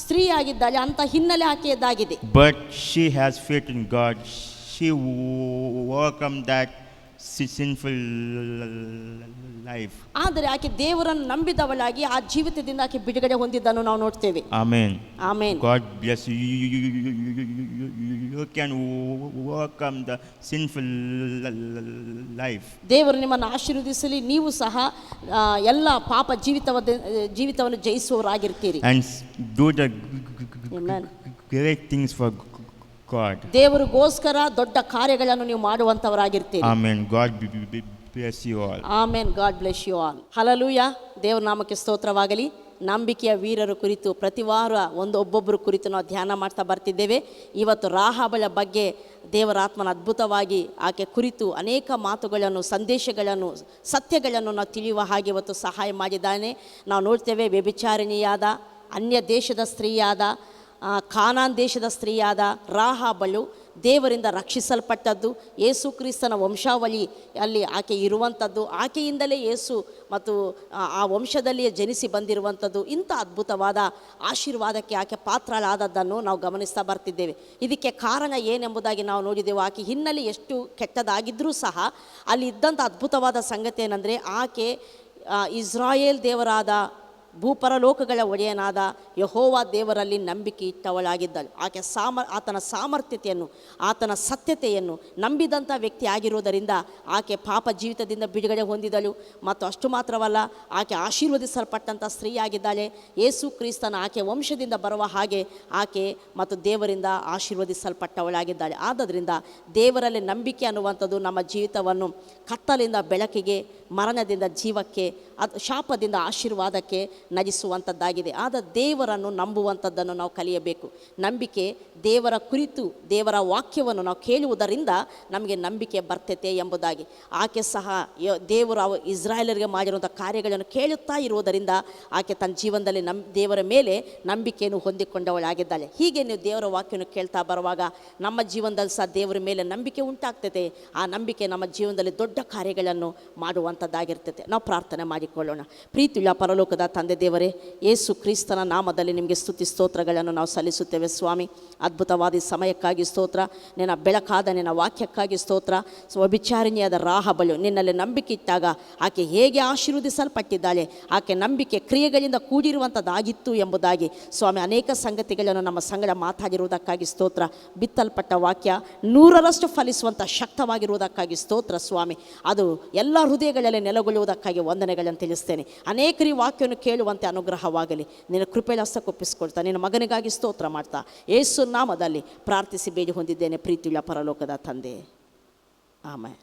ಸ್ತ್ರೀಯಾಗಿದ್ದಾಳೆ, ಅಂತ ಹಿನ್ನೆಲೆ ಆಕೆಯದಾಗಿದೆ. But she has faith in God. She overcome that sinful life. ಆದರೆ ಆಕೆ ದೇವರನ್ನು ನಂಬಿದವಳಾಗಿ ಆ ಜೀವಿತದಿಂದ ಆಕೆ ಬಿಡುಗಡೆ ಹೊಂದಿದ್ದನ್ನು ನಾವು ನೋಡ್ತೇವೆ. Amen. Amen. God bless you. You can overcome the sinful life. ದೇವರು ನಿಮ್ಮನ್ನು ಆಶೀರ್ವದಿಸಲಿ. ನೀವು ಸಹ ಎಲ್ಲ ಪಾಪ ಜೀವಿತವನ್ನು ಜಯಿಸುವವರಾಗಿರ್ತೀರಿ. And do the Amen. great things for God. ದೇವರಿಗೋಸ್ಕರ ದೊಡ್ಡ ಕಾರ್ಯಗಳನ್ನು ನೀವು ಮಾಡುವಂಥವರಾಗಿರ್ತೀರಿ. Amen. God bless you all. Amen. God bless you all. Hallelujah. ದೇವರ ನಾಮಕ್ಕೆ ಸ್ತೋತ್ರವಾಗಲಿ. ನಂಬಿಕೆಯ ವೀರರ ಕುರಿತು ಪ್ರತಿ ವಾರ ಒಬ್ಬೊಬ್ಬರ ಕುರಿತು ನಾವು ಧ್ಯಾನ ಮಾಡ್ತಾ ಬರ್ತಿದ್ದೇವೆ. ಇವತ್ತು ರಾಹಾಬಳ ಬಗ್ಗೆ ದೇವರಾತ್ಮನ ಅದ್ಭುತವಾಗಿ ಆಕೆ ಕುರಿತು ಅನೇಕ ಮಾತುಗಳನ್ನು, ಸಂದೇಶಗಳನ್ನು, ಸತ್ಯಗಳನ್ನು ನಾವು ತಿಳಿಯುವ ಹಾಗೆ ಇವತ್ತು ಸಹಾಯ ಮಾಡಿದ್ದಾನೆ. ನಾವು ನೋಡ್ತೇವೆ, ವ್ಯಭಿಚಾರಿಣಿಯಾದ, ಅನ್ಯ ದೇಶದ ಸ್ತ್ರೀಯಾದ, ಕಾನಾನ್ ದೇಶದ ಸ್ತ್ರೀಯಾದ ರಾಹಾಬಳು ದೇವರಿಂದ ರಕ್ಷಿಸಲ್ಪಟ್ಟದ್ದು, ಯೇಸು ಕ್ರಿಸ್ತನ ವಂಶಾವಳಿ ಅಲ್ಲಿ ಆಕೆ ಇರುವಂಥದ್ದು, ಆಕೆಯಿಂದಲೇ ಯೇಸು ಮತ್ತು ಆ ವಂಶದಲ್ಲಿಯೇ ಜನಿಸಿ ಬಂದಿರುವಂಥದ್ದು. ಇಂಥ ಅದ್ಭುತವಾದ ಆಶೀರ್ವಾದಕ್ಕೆ ಆಕೆ ಪಾತ್ರಳಾದದ್ದನ್ನು ನಾವು ಗಮನಿಸ್ತಾ ಬರ್ತಿದ್ದೇವೆ. ಇದಕ್ಕೆ ಕಾರಣ ಏನೆಂಬುದಾಗಿ ನಾವು ನೋಡಿದೆವು. ಆಕೆ ಹಿನ್ನೆಲೆ ಎಷ್ಟು ಕೆಟ್ಟದಾಗಿದ್ದರೂ ಸಹ ಅಲ್ಲಿ ಇದ್ದಂಥ ಅದ್ಭುತವಾದ ಸಂಗತಿ ಏನಂದರೆ, ಆಕೆ ಇಸ್ರಾಯೇಲ್ ದೇವರಾದ ಭೂಪರಲೋಕಗಳ ಒಡೆಯನಾದ ಯೆಹೋವ ದೇವರಲ್ಲಿ ನಂಬಿಕೆ ಇಟ್ಟವಳಾಗಿದ್ದಳು. ಆಕೆ ಆತನ ಸಾಮರ್ಥ್ಯತೆಯನ್ನು, ಆತನ ಸತ್ಯತೆಯನ್ನು ನಂಬಿದಂಥ ವ್ಯಕ್ತಿ ಆಗಿರುವುದರಿಂದ ಆಕೆ ಪಾಪ ಜೀವಿತದಿಂದ ಬಿಡುಗಡೆ ಹೊಂದಿದಳು. ಮತ್ತು ಅಷ್ಟು ಮಾತ್ರವಲ್ಲ, ಆಕೆ ಆಶೀರ್ವದಿಸಲ್ಪಟ್ಟಂಥ ಸ್ತ್ರೀಯಾಗಿದ್ದಾಳೆ. ಯೇಸು ಕ್ರಿಸ್ತನ ಆಕೆ ವಂಶದಿಂದ ಬರುವ ಹಾಗೆ ಆಕೆ ಮತ್ತು ದೇವರಿಂದ ಆಶೀರ್ವದಿಸಲ್ಪಟ್ಟವಳಾಗಿದ್ದಾಳೆ. ಆದ್ದರಿಂದ ದೇವರಲ್ಲಿ ನಂಬಿಕೆ ಅನ್ನುವಂಥದ್ದು ನಮ್ಮ ಜೀವಿತವನ್ನು ಕತ್ತಲಿಂದ ಬೆಳಕಿಗೆ, ಮರಣದಿಂದ ಜೀವಕ್ಕೆ, ಅದು ಶಾಪದಿಂದ ಆಶೀರ್ವಾದಕ್ಕೆ ನಜಿಸುವಂಥದ್ದಾಗಿದೆ. ಆದ ದೇವರನ್ನು ನಂಬುವಂಥದ್ದನ್ನು ನಾವು ಕಲಿಯಬೇಕು. ನಂಬಿಕೆ ದೇವರ ಕುರಿತು ದೇವರ ವಾಕ್ಯವನ್ನು ನಾವು ಕೇಳುವುದರಿಂದ ನಮಗೆ ನಂಬಿಕೆ ಬರ್ತೈತೆ ಎಂಬುದಾಗಿ. ಆಕೆ ಸಹ ದೇವರು ಇಸ್ರಾಯೇಲರಿಗೆ ಮಾಡಿರುವಂಥ ಕಾರ್ಯಗಳನ್ನು ಕೇಳುತ್ತಾ ಇರುವುದರಿಂದ ಆಕೆ ತನ್ನ ಜೀವನದಲ್ಲಿ ದೇವರ ಮೇಲೆ ನಂಬಿಕೆಯನ್ನು ಹೊಂದಿಕೊಂಡವಳಾಗಿದ್ದಾಳೆ. ಹೀಗೆ ನೀವು ದೇವರ ವಾಕ್ಯವನ್ನು ಕೇಳ್ತಾ ಬರುವಾಗ ನಮ್ಮ ಜೀವನದಲ್ಲಿ ಸಹ ದೇವರ ಮೇಲೆ ನಂಬಿಕೆ ಉಂಟಾಗ್ತೈತೆ. ಆ ನಂಬಿಕೆ ನಮ್ಮ ಜೀವನದಲ್ಲಿ ದೊಡ್ಡ ಕಾರ್ಯಗಳನ್ನು ಮಾಡುವಂಥದ್ದಾಗಿರ್ತೈತೆ. ನಾವು ಪ್ರಾರ್ಥನೆ ಮಾಡಿಕೊಳ್ಳೋಣ. ಪ್ರೀತಿಯುಳ್ಳ ಪರಲೋಕದ ತಂದೆ ದೇವರೇ, ಯೇಸು ಕ್ರಿಸ್ತನ ನಾಮದಲ್ಲಿ ನಿಮಗೆ ಸ್ತುತಿ ಸ್ತೋತ್ರಗಳನ್ನು ನಾವು ಸಲ್ಲಿಸುತ್ತೇವೆ ಸ್ವಾಮಿ. ಅದ್ಭುತವಾದ ಸಮಯಕ್ಕಾಗಿ ಸ್ತೋತ್ರ. ನಿನ್ನ ಬೆಳಕಾದ ನಿನ್ನ ವಾಕ್ಯಕ್ಕಾಗಿ ಸ್ತೋತ್ರ. ವ್ಯಭಿಚಾರಿಣಿಯಾದ ರಾಹಬಳು ನಿನ್ನಲ್ಲಿ ನಂಬಿಕೆ ಇಟ್ಟಾಗ ಆಕೆ ಹೇಗೆ ಆಶೀರ್ವದಿಸಲ್ಪಟ್ಟಿದ್ದಾಳೆ, ಆಕೆ ನಂಬಿಕೆ ಕ್ರಿಯೆಗಳಿಂದ ಕೂಡಿರುವಂಥದ್ದಾಗಿತ್ತು ಎಂಬುದಾಗಿ ಸ್ವಾಮಿ ಅನೇಕ ಸಂಗತಿಗಳನ್ನು ನಮ್ಮ ಸಂಗಡ ಮಾತಾಡಿರುವುದಕ್ಕಾಗಿ ಸ್ತೋತ್ರ. ಬಿತ್ತಲ್ಪಟ್ಟ ವಾಕ್ಯ 100ರಷ್ಟು ಫಲಿಸುವಂಥ ಶಕ್ತವಾಗಿರುವುದಕ್ಕಾಗಿ ಸ್ತೋತ್ರ ಸ್ವಾಮಿ. ಅದು ಎಲ್ಲ ಹೃದಯಗಳಲ್ಲಿ ನೆಲೆಗೊಳ್ಳುವುದಕ್ಕಾಗಿ ವಂದನೆಗಳನ್ನು ತಿಳಿಸ್ತೇನೆ. ಅನೇಕರು ಈ ವಾಕ್ಯವನ್ನು ಕೇಳುವಂತೆ ಅನುಗ್ರಹವಾಗಲಿ. ನಿನ್ನ ಕೃಪೆಯ ಹಸ್ತಕ್ಕೊಪ್ಪಿಸಿಕೊಳ್ತಾ ನಿನ್ನ ಮಗನಿಗಾಗಿ ಸ್ತೋತ್ರ ಮಾಡ್ತಾ ಯೇಸು ನಾಮದಲ್ಲಿ ಪ್ರಾರ್ಥಿಸಿ ಬೇಡಿ ಹೊಂದಿದ್ದೇನೆ ಪ್ರೀತಿಯುಳ್ಳ ಪರಲೋಕದ ತಂದೆ. ಆಮೆನ್.